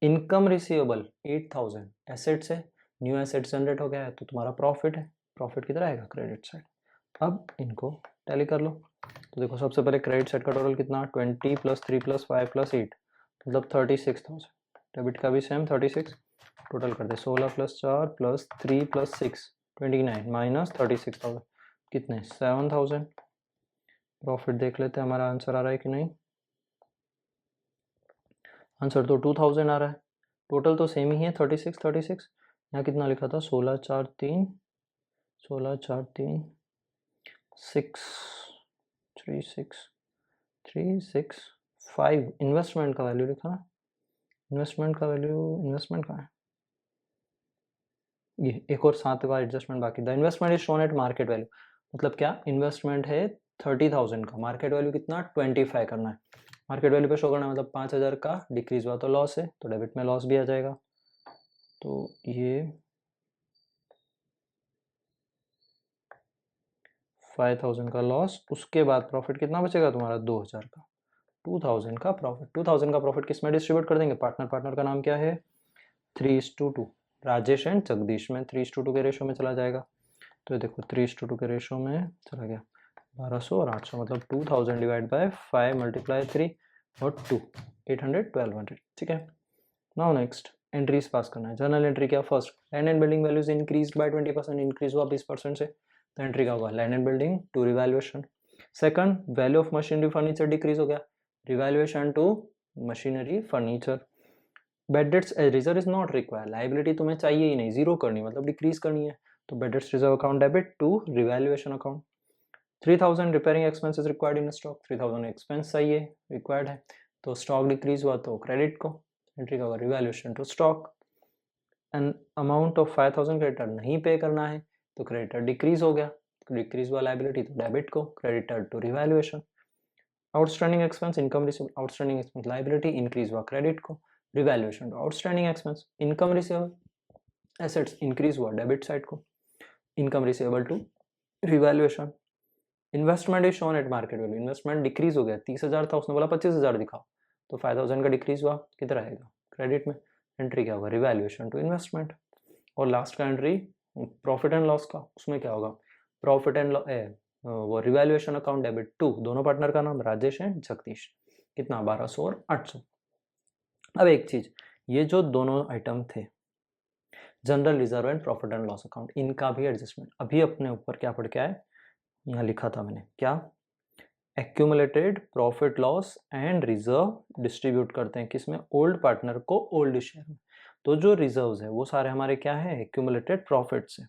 इनकम रिसीवेबल 8,000, एसेट्स है, न्यू एसेट जनरेट हो गया है तो तुम्हारा प्रॉफिट है, प्रॉफिट कितना आएगा क्रेडिट साइड। अब इनको टैली कर लो, तो देखो सबसे पहले क्रेडिट साइड का टोटल कितना 20 + 3 + 5 + 8 मतलब 36,000, डेबिट का भी सेम 36, टोटल कर दे 16 + 4 + 3 + 6 29 माइनस 36,000 कितने 7,000। प्रॉफिट देख लेते हैं हमारा आंसर आ रहा है कि नहीं, आंसर तो 2,000 आ रहा है, टोटल तो सेम ही है 36 36। यहाँ कितना लिखा था 16 4 3 16 4 3 6 3 6 3 6 5, इन्वेस्टमेंट का वैल्यू लिखा ना, इन्वेस्टमेंट का वैल्यू, इन्वेस्टमेंट का है ये, एक और 7 का एडजस्टमेंट बाकी, the investment is shown at market value, मतलब क्या इन्वेस्टमेंट है 30,000 का, मार्केट वैल्यू कितना 25 करना है, मार्केट वैल्यू पे शो करना है, मतलब 5,000 का डिक्रीज हुआ तो लॉस है, तो डेबिट में लॉस भी आ जाएगा, तो ये 5,000 का लॉस। उसके बाद प्रॉफिट कितना बचेगा तुम्हारा 2,000 का, 2000 का प्रॉफिट। 2000 का प्रॉफिट किस में डिस्ट्रीब्यूट कर देंगे? पार्टनर, पार्टनर का नाम क्या है? 3:2, राजेश एंड जगदीश में 3:2 के रेशो में चला जाएगा। तो ये देखो 3:2 के रेशो में चला गया 1200 और 800, मतलब 2000 डिवाइड बाय 5 मल्टीप्लाई 3 और 2, 800, 1200। ठीक है, नाउ नेक्स्ट एंट्रीज पास करना है। जर्नल एंट्री क्या? First, land and building values increase by 20%, increase हुआ 20% से, तो एंट्री क्या होगा? Land and building to revaluation. Second, value of machinery furniture decrease हो गया, revaluation to machinery furniture. Bad debts reserve is not required, liability तुम्हें चाहिए ही नहीं, जीरो करनी मतलब डिक्रीज करनी है, तो bad debts reserve account debit to revaluation account. 3000 repairing expenses required in stock, 3000 expense चाहिए, रिक्वायर्ड है, तो स्टॉक डिक्रीज हुआ तो क्रेडिट को, एंट्री का होगा revaluation to stock. And amount of 5000 creditor नहीं पे करना है, तो क्रेडिटर डिक्रीज हो गया, डिक्रीज हुआ लाइबिलिटी तो डेबिट को, creditor to revaluation. Outstanding expense income receive, outstanding expense liability, increase हुआ क्रेडिट को, revaluation to outstanding expense. Income receivable assets increase हुआ डेबिट साइड को, income receivable to revaluation. Investment is shown at market value, investment decrease हो गया, 30,000 था, उसने बोला 25,000 दिखाओ, तो 5000 का डिक्रीज हुआ, किधर आएगा? क्रेडिट में, एंट्री क्या होगा? Revaluation to investment. और लास्ट का एंट्री प्रॉफिट एंड लॉस का, उसमें क्या होगा? प्रॉफिट एंड वो रिवैल्यूएशन अकाउंट डेबिट टू, दोनों पार्टनर का नाम राजेश एंड जगदीश, कितना? 1200 और 800। अब एक चीज, ये जो दोनों आइटम थे general reserve and profit and loss account, इनका भी एडजस्टमेंट अभी अपने ऊपर क्या पढ़ के आए, यहाँ लिखा था मैंने, क्या? Accumulated profit loss and reserve distribute करते हैं किसमें? ओल्ड पार्टनर को ओल्ड शेयर में। तो जो रिजर्व्स है वो सारे हमारे क्या है? एक्यूमुलेटेड प्रॉफिट से,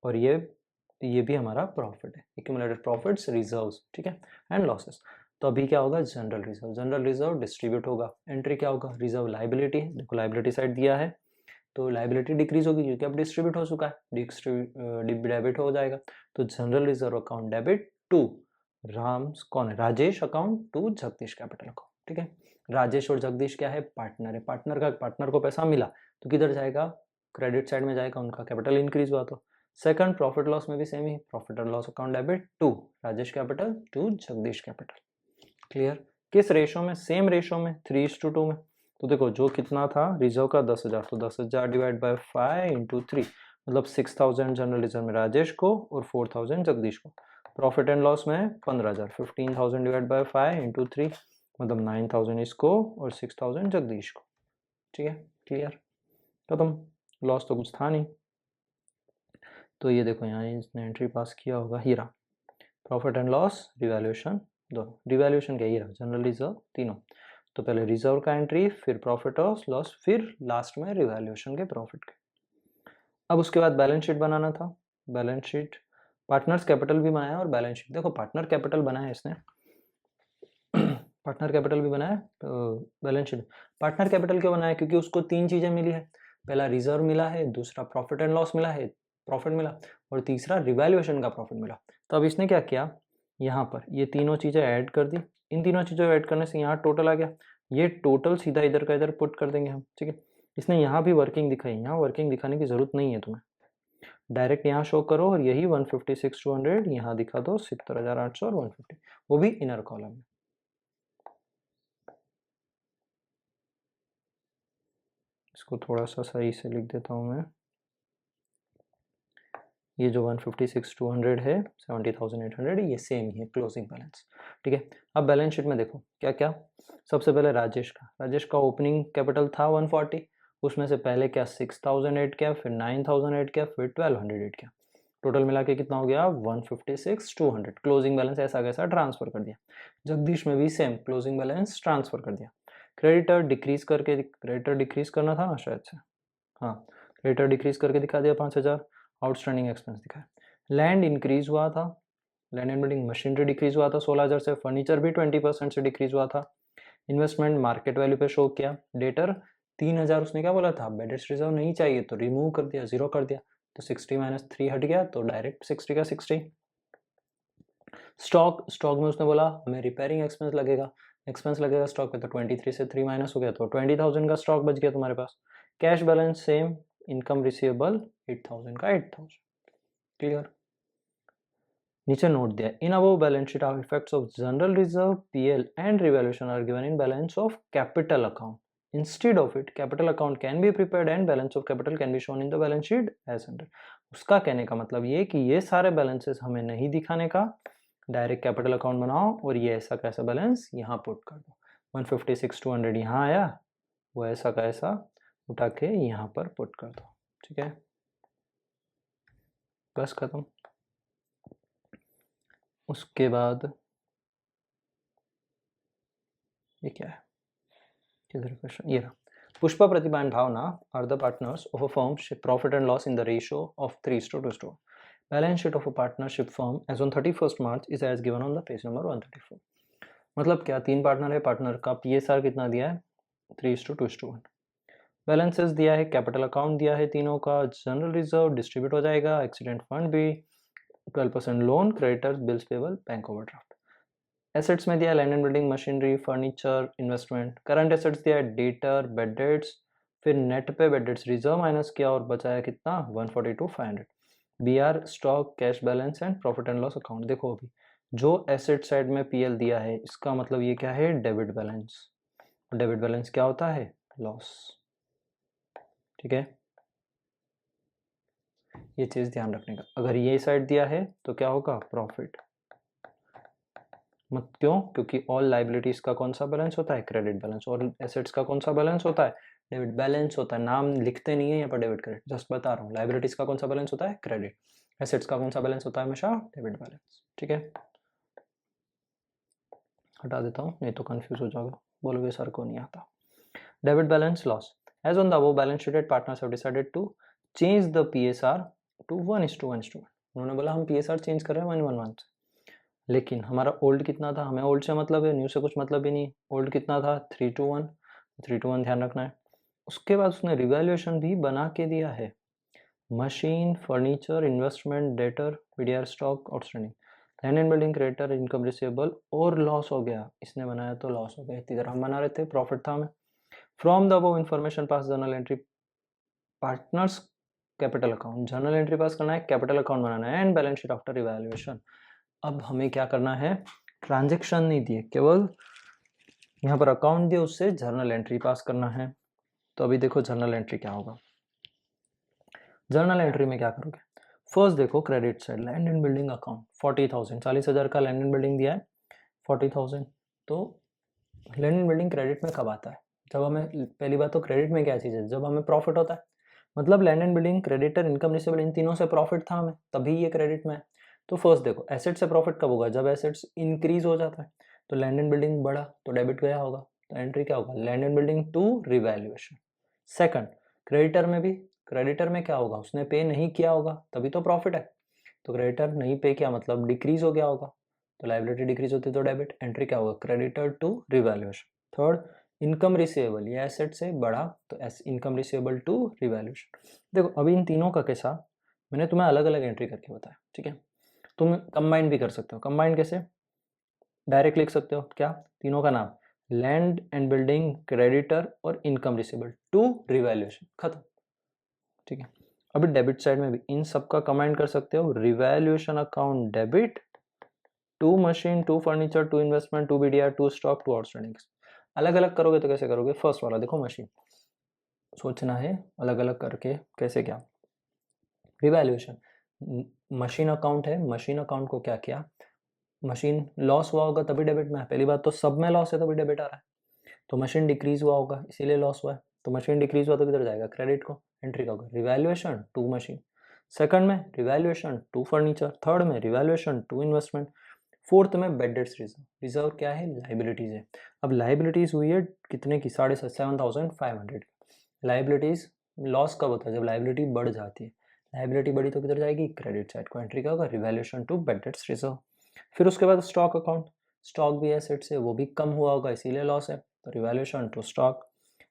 और ये भी हमारा प्रॉफिट है, एक्यूमुलेटेड प्रॉफिट्स रिजर्व्स, ठीक है, एंड लॉसेस। तो अभी क्या होगा? General reserve, general reserve distribute होगा, एंट्री क्या होगा? रिजर्व लाइबिलिटी, देखो लाइबिलिटी साइड दिया है, तो लाइबिलिटी डिक्रीज होगी क्योंकि अब डिस्ट्रीब्यूट हो चुका है, डेबिट हो जाएगा, तो general reserve account debit to कौन है? Rajesh account to Jagdish capital account. ठीक है, राजेश और जगदीश क्या है? पार्टनर है, पार्टनर को पैसा मिला तो किधर जाएगा? क्रेडिट साइड में जाएगा, उनका कैपिटल इंक्रीज हुआ तो। सेकंड, प्रॉफिट लॉस में भी सेम ही, profit and loss account debit to Rajesh capital to Jagdish capital. Clear? किस रेशो में? सेम रेशो में, 3:2 में। तो देखो जो कितना था रिजर्व का 10,000, तो 10,000 डिवाइड बाय 5 इंटू 3, मतलब 6,000 जनरल रिजर्व में राजेश को और 4,000 जगदीश को। प्रॉफिट एंड लॉस में 15,000, 15,000 डिवाइड बाय 5 इंटू 3, मतलब 9,000 इसको और 6,000 जगदीश को। ठीक है, क्लियर? खत्म, लॉस तो कुछ था नहीं। तो ये देखो यहाँ इसने एंट्री पास किया होगा, हीरा प्रॉफिट एंड लॉस, रिवैल्यूएशन, दोनों रिवैल्यूएशन क्या? हीरा, जनरल रिजर्व, तीनों। तो पहले रिजर्व का एंट्री, फिर प्रॉफिट और लॉस, फिर लास्ट में रिवैल्यूएशन के प्रॉफिट के। अब उसके बाद बैलेंस शीट बनाना था, बैलेंस शीट, पार्टनर्स कैपिटल भी बनाया और बैलेंस शीट। देखो पार्टनर कैपिटल बनाया इसने पार्टनर कैपिटल भी बनाया, बैलेंस शीट। पार्टनर कैपिटल क्यों बनाया? क्योंकि उसको 3 चीजें मिली है, पहला रिजर्व मिला है, दूसरा प्रॉफिट एंड लॉस मिला है, प्रॉफिट मिला, और तीसरा रिवैल्यूएशन का प्रॉफिट मिला। तो अब इसने क्या किया, यहाँ पर ये तीनों चीजें ऐड कर दी, इन तीनों चीजों को ऐड करने से यहाँ टोटल आ गया, ये टोटल सीधा इधर का इधर पुट कर देंगे हम। ठीक है, इसने यहाँ भी वर्किंग दिखाई, यहाँ वर्किंग दिखाने की जरूरत नहीं है तुम्हें, डायरेक्ट यहाँ शो करो और यही 156,200 यहाँ दिखा दो, 70,800 और 150, वो भी इनर कॉलम में। इसको थोड़ा सा सही से लिख देता हूँ मैं, ये जो 156,200 है, 70,800, ये सेम ही है क्लोजिंग बैलेंस। ठीक है, अब बैलेंस शीट में देखो क्या क्या। सबसे पहले राजेश का ओपनिंग कैपिटल था 140, उसमें से पहले क्या 6,000 ऐड किया, फिर 9,000 ऐड किया, फिर 1,200 ऐड किया, टोटल मिला के कितना हो गया 156,200। क्लोजिंग बैलेंस ऐसा कैसा ट्रांसफर कर दिया। जगदीश में भी सेम क्लोजिंग बैलेंस ट्रांसफर कर दिया। क्रेडिटर डिक्रीज करना था ना शायद से, हाँ, क्रेडिटर डिक्रीज करके दिखा दिया 5,000, आउटस्टैंडिंग एक्सपेंस दिखाया। लैंड इंक्रीज हुआ था, land and building machinery decrease हुआ था 16,000 से, फर्नीचर भी 20% से डिक्रीज हुआ था। इन्वेस्टमेंट मार्केट वैल्यू पे शो किया। डेटर 3,000 उसने क्या बोला था, बेडेस्ट रिजर्व नहीं चाहिए तो रिमूव कर दिया, जीरो कर दिया, तो 60 - 3 हट गया, तो डायरेक्ट 60 का 60। स्टॉक में उसने बोला हमें रिपेयरिंग एक्सपेंस लगेगा स्टॉक पे, तो 23 से 3 माइनस हो गया, तो 20,000 का स्टॉक बच गया तुम्हारे पास। Cash balance same, income receivable 8,000 का 8,000। क्लियर? नीचे नोट दिया, in above balance sheet how effects of general reserve, PL and revaluation are given in balance of capital account. Instead of it, capital account can be prepared and balance of capital can be shown in the balance sheet as under. उसका कहने का मतलब ये कि ये सारे balances हमें नहीं दिखाने का, डायरेक्ट कैपिटल अकाउंट बनाओ और ये ऐसा कैसा बैलेंस यहाँ पुट कर दो. 156 200 यहाँ आया, वो ऐसा कैसा उठा के यहाँ पर पुट कर दो. ठीक है, बस खत्म. उसके बाद ये क्या है, किधर क्वेश्चन, ये रहा. Pushpa, Pratibha and Bhavna are the partners of a firm ship profit and loss in the ratio of 3:2. Balance sheet of a partnership firm as on 31st March is as given on the page number 134. मतलब क्या, तीन partner है, partner का PSR कितना दिया है 3:2:1. Balances दिया है, कैपिटल अकाउंट दिया है तीनों का, जनरल रिजर्व डिस्ट्रीब्यूट हो जाएगा, एक्सीडेंट फंड भी, 12% loan, creditors, bills payable, bank overdraft. Assets में दिया land and building, machinery, furniture, investment. Current assets दिया है डेटर, बेड डेट्स, फिर नेट पे बेड डेट्स रिजर्व माइनस किया और बचाया कितना 142,500. BR stock, cash balance and profit and loss account. देखो अभी जो एसेट साइड में पीएल दिया है इसका मतलब ये क्या है, डेबिट बैलेंस. डेबिट बैलेंस क्या होता है, लॉस. ठीक है, ये चीज ध्यान रखने का. अगर ये साइड दिया है तो क्या होगा, प्रॉफिट. मत क्यों, क्योंकि ऑल लाइबिलिटीज का कौन सा बैलेंस होता है, क्रेडिट बैलेंस. और एसेट्स का कौन सा बैलेंस होता है, डेबिट बैलेंस होता है. नाम लिखते नहीं है यहाँ पर डेबिट क्रेडिट, जस्ट बता रहा हूँ. लाइबिलिटीज का कौन सा बैलेंस होता है, क्रेडिट. एसेट्स का कौन सा बैलेंस होता है, हमेशा डेबिट बैलेंस. ठीक है, हटा देता हूँ नहीं तो कंफ्यूज हो जाओगे, बोलोगे सर को नहीं आता. Debit balance loss. As on the above balance sheet partners have decided to change the PSR to 1:1. उन्होंने बोला हम पीएसआर चेंज कर रहे हैं 1:1 से. लेकिन हमारा ओल्ड कितना था, हमें ओल्ड से मतलब है, न्यू से कुछ मतलब ही नहीं. ओल्ड कितना था 3:1, 3:1 ध्यान रखना है. उसके बाद उसने रिवैल्यूएशन भी बना के दिया है. Machine, furniture, investment, debtor, PDR stock, outstanding, land and building, creditor, income receivable और लॉस हो गया. इसने बनाया तो लॉस हो गया. इतनी तरह हम बना रहे थे, प्रॉफिट था हमें. From the above information pass journal entry partners capital account. Journal entry पास करना है, कैपिटल अकाउंट बनाना है and balance sheet after revaluation. अब हमें क्या करना है, ट्रांजैक्शन नहीं दिए, केवल यहाँ पर अकाउंट दिए, उससे जर्नल एंट्री पास करना है. तो अभी देखो जर्नल एंट्री क्या होगा. जर्नल एंट्री में क्या करोगे, फर्स्ट देखो credit side, land and building account 40,000, 40,000 का लैंड एंड बिल्डिंग दिया है 40,000. तो लैंड एंड बिल्डिंग क्रेडिट में कब आता है, जब हमें, पहली बात तो क्रेडिट में क्या चीज़ है, जब हमें प्रॉफिट होता है. मतलब land and building, creditor, income receivable, इन तीनों से प्रॉफिट था हमें, तभी ये क्रेडिट में है. तो फर्स्ट देखो एसेट से प्रॉफिट कब होगा, जब एसेट्स इंक्रीज हो जाता है. तो लैंड एंड बिल्डिंग बढ़ा तो डेबिट गया होगा, तो एंट्री क्या होगा, land and building to revaluation. Second, creditor में भी, क्रेडिटर में क्या होगा, उसने पे नहीं किया होगा तभी तो प्रॉफिट है. तो क्रेडिटर नहीं पे किया मतलब डिक्रीज हो गया होगा, तो लाइबिलिटी डिक्रीज होती तो डेबिट. एंट्री क्या होगा, creditor to revaluation. Third, income receivable, ये एसेट से बढ़ा तो इनकम रिसीवेबल टू रिवैल्यूएशन. देखो अभी इन तीनों का कैसा मैंने तुम्हें अलग अलग एंट्री करके बताया. ठीक है, तुम कंबाइन भी कर सकते हो. कंबाइन कैसे, डायरेक्ट लिख सकते हो. क्या, तीनों का नाम, लैंड एंड बिल्डिंग, क्रेडिटर और इनकम रिसीवेबल टू रिवैल्यूएशन, खत्म. ठीक है, अभी डेबिट साइड में भी इन सब का कंबाइन कर सकते हो. Revaluation account debit, to machine, to furniture, to investment, to BDR, to stock, to outstanding. अलग अलग करोगे तो कैसे करोगे, फर्स्ट वाला देखो मशीन, सोचना है अलग अलग करके कैसे. क्या, रिवैल्यूएशन, मशीन अकाउंट है, मशीन अकाउंट को क्या किया, मशीन लॉस हुआ होगा तभी डेबिट में है. पहली बात तो सब में लॉस है तभी डेबिट आ रहा है. तो मशीन डिक्रीज हुआ होगा इसीलिए लॉस हुआ है. तो मशीन डिक्रीज हुआ तो किधर जाएगा, क्रेडिट को. एंट्री का होगा रिवैल्यूएशन टू मशीन. सेकंड में रिवैल्यूएशन टू फर्नीचर. थर्ड में रिवैल्यूएशन टू इन्वेस्टमेंट. फोर्थ में बेड डेट्स रिजर्व. रिजर्व क्या है, लाइबिलिटीज है. अब लाइबिलिटीज हुई है कितने की, 7,500. लाइबिलिटीज लॉस कब होता है, जब लाइबिलिटी बढ़ जाती है. लाइबिलिटी बढ़ी तो किधर जाएगी, क्रेडिट साइड को. एंट्री क्या होगा, revaluation to bad debts reserve. फिर उसके बाद स्टॉक अकाउंट, स्टॉक भी एसेट से, वो भी कम हुआ होगा इसीलिए लॉस है, तो revaluation to stock.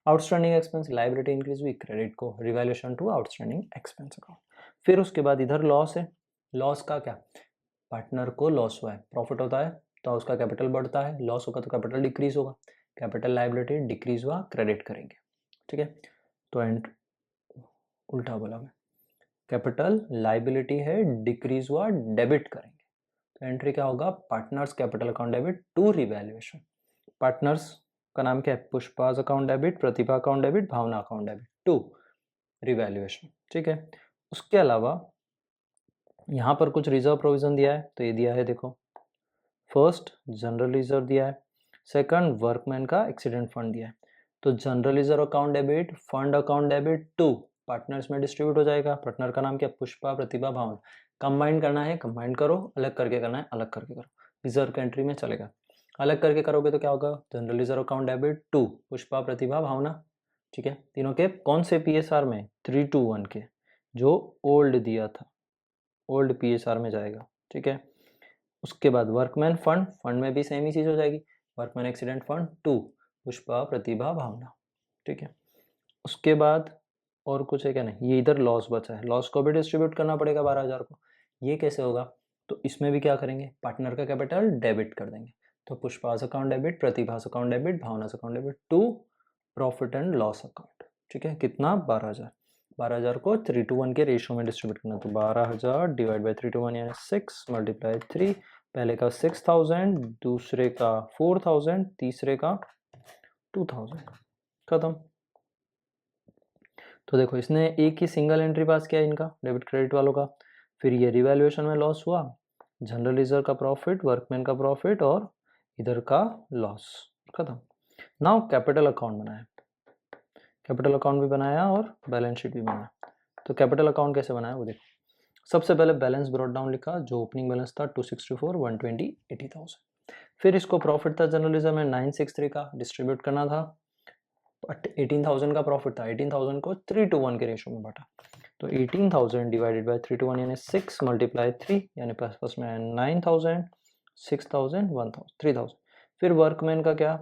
Outstanding expense, liability increase हुई, क्रेडिट को, revaluation to outstanding expense account. फिर उसके बाद इधर लॉस है. लॉस का क्या, पार्टनर को लॉस हुआ है, प्रॉफिट होता है तो उसका कैपिटल बढ़ता है, लॉस होगा तो कैपिटल डिक्रीज होगा. कैपिटल लाइबिलिटी डिक्रीज हुआ, क्रेडिट करेंगे. ठीक है, तो एंड उल्टा बोला मैं, कैपिटल लाइबिलिटी है डिक्रीज हुआ, डेबिट करेंगे. तो एंट्री क्या होगा, partners capital account debit to revaluation. Partners का नाम क्या है, Pushpa's account debit, Pratibha account debit, Bhavna account debit to revaluation. ठीक है, उसके अलावा यहाँ पर कुछ रिजर्व प्रोविजन दिया है, तो ये दिया है देखो, फर्स्ट जनरल रिजर्व दिया है, सेकंड वर्कमैन का एक्सीडेंट फंड दिया है। तो general reserve account debit, fund account debit to partners में डिस्ट्रीब्यूट हो जाएगा। पार्टनर का नाम क्या, पुष्पा, प्रतिभा, भावना। कंबाइन करना है कंबाइन करो, अलग करके करना है अलग करके करो, रिजर्व की एंट्री में चलेगा। अलग करके करोगे तो क्या होगा, general reserve account debit to Pushpa, Pratibha, Bhavna. ठीक है, तीनों के कौन से पीएसआर में, 3:1 के, जो ओल्ड दिया था, ओल्ड पीएसआर में जाएगा। ठीक है, उसके बाद वर्कमैन फंड, फंड में भी सेम ही चीज हो जाएगी, workman accident fund to Pushpa, Pratibha, Bhavna. ठीक है, उसके बाद और कुछ है क्या, नहीं, ये इधर लॉस बचा है, लॉस को भी डिस्ट्रीब्यूट करना पड़ेगा 12,000 को। ये कैसे होगा, तो इसमें भी क्या करेंगे, पार्टनर का कैपिटल डेबिट कर देंगे। तो Pushpa's account debit, Pratibha's account debit, Bhavna's account debit to profit and loss account. ठीक है, कितना, 12,000। 12,000 को 3:1 के रेशियो में डिस्ट्रीब्यूट करना, तो 12,000 डिवाइड बाई 3:1 यानी 6 मल्टीप्लाई 3। पहले का 6,000, दूसरे का 4,000, तीसरे का 2,000, खत्म। तो देखो इसने एक ही सिंगल एंट्री पास किया इनका, डेबिट क्रेडिट वालों का। फिर ये रिवैल्यूएशन में लॉस हुआ, जनरल रिजर्व का प्रॉफिट, वर्कमैन का प्रॉफिट और इधर का लॉस, खत्म। नाउ कैपिटल अकाउंट बनाया, कैपिटल अकाउंट भी बनाया और बैलेंस शीट भी बनाया। तो कैपिटल अकाउंट कैसे बनाया वो देखो, सबसे पहले बैलेंस ब्रॉट डाउन लिखा, जो ओपनिंग बैलेंस था 264, 120, 80,000। फिर इसको प्रॉफिट था जनरल रिजर्व में 963 का, डिस्ट्रीब्यूट करना था। 18,000 का प्रॉफिट था, 18,000 को 3:1 के रेशियो में बांटा। तो 18,000 डिवाइडेड बाय 3:1 यानी 6 मल्टीप्लाई 3 यानी फर्स्ट में 9,000, 6,000, 1,000, 3,000। फिर वर्कमैन का क्या,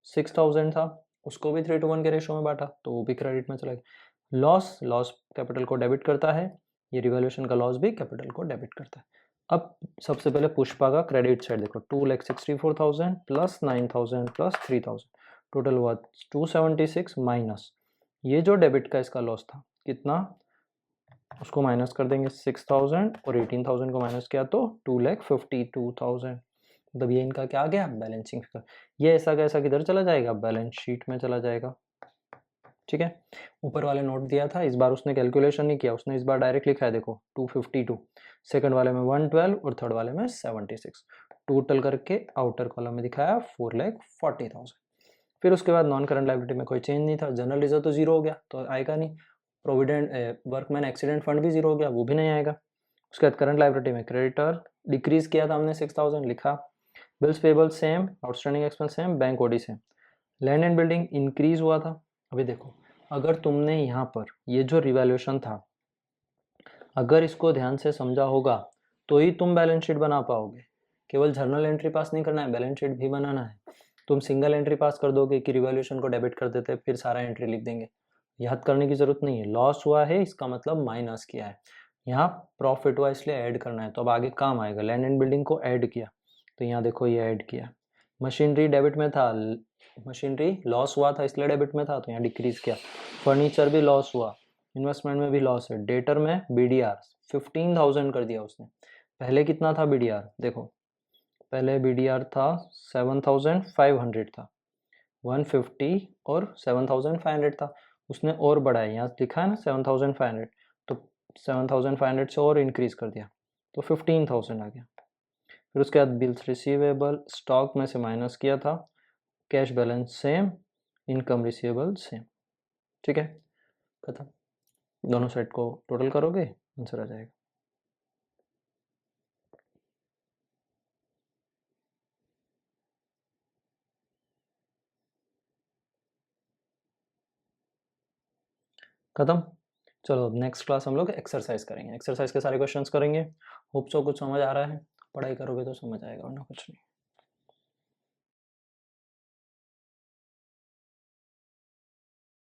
6,000 था, उसको भी 3:1 के रेशियो में बांटा, तो वो भी क्रेडिट में चला गया। लॉस, लॉस कैपिटल को डेबिट करता है, ये रिवैल्यूएशन का लॉस भी कैपिटल को डेबिट करता है। अब सबसे पहले पुष्पा का क्रेडिट साइड देखो, 2,64,000 प्लस 9,000 प्लस 3,000, टोटल हुआ 276 माइनस ये जो डेबिट का इसका लॉस था कितना, उसको माइनस कर देंगे 6,000 और 18,000 को माइनस किया तो 2,52,000। मतलब ये इनका क्या आ गया, बैलेंसिंग फिगर। ये ऐसा कैसा किधर चला जाएगा, बैलेंस शीट में चला जाएगा। ठीक है, ऊपर वाले नोट दिया था, इस बार उसने कैलकुलेशन नहीं किया, उसने इस बार डायरेक्ट लिखा है देखो 252, सेकंड वाले में 112 और थर्ड वाले में 76, टोटल करके आउटर कॉलम में दिखाया 4,40,000। फिर उसके बाद नॉन करंट लायबिलिटी में कोई चेंज नहीं था, जनरल रिजर्व तो जीरो हो गया तो आएगा नहीं, प्रोविडेंट वर्कमैन एक्सीडेंट फंड भी जीरो हो गया, वो भी नहीं आएगा। उसके बाद करंट लायबिलिटी में क्रेडिटर डिक्रीज किया था हमने 6,000 लिखा, bills payable same, outstanding expense same, bank OD same. Land and building increase हुआ था। अभी देखो अगर तुमने यहाँ पर ये जो रिवैल्यूएशन था अगर इसको ध्यान से समझा होगा तो ही तुम बैलेंस शीट बना पाओगे। केवल जर्नल एंट्री पास नहीं करना है, बैलेंस शीट भी बनाना है। तुम सिंगल एंट्री पास कर दोगे कि रिवैल्यूएशन को डेबिट कर देते फिर सारा एंट्री लिख देंगे, याद करने की जरूरत नहीं है। लॉस हुआ है इसका मतलब माइनस किया है, यहाँ प्रॉफिट हुआ इसलिए ऐड करना है, तो अब आगे काम आएगा। लैंड एंड बिल्डिंग को ऐड किया तो यहाँ देखो ये ऐड किया, मशीनरी डेबिट में था, मशीनरी लॉस हुआ था इसलिए डेबिट में था तो यहाँ डिक्रीज किया, फर्नीचर भी लॉस हुआ, इन्वेस्टमेंट में भी लॉस है। डेटर में बीडीआर 15,000 कर दिया उसने, पहले कितना था बीडीआर देखो, पहले बीडीआर था 7,500 था, 150 और 7,500 था, उसने और बढ़ाया, यहाँ लिखा है ना 7,500, तो 7,500 से और इंक्रीज कर दिया तो 15,000 आ गया। फिर उसके बाद बिल्स रिसीवेबल स्टॉक में से माइनस किया था, cash balance same, income receivable same. ठीक है, खत्म। दोनों साइड को टोटल करोगे आंसर आ जाएगा। खत्म। चलो नेक्स्ट क्लास हम लोग एक्सरसाइज करेंगे, एक्सरसाइज के सारे क्वेश्चंस करेंगे। होप सो कुछ समझ आ रहा है, पढ़ाई करोगे तो समझ आएगा वरना कुछ नहीं।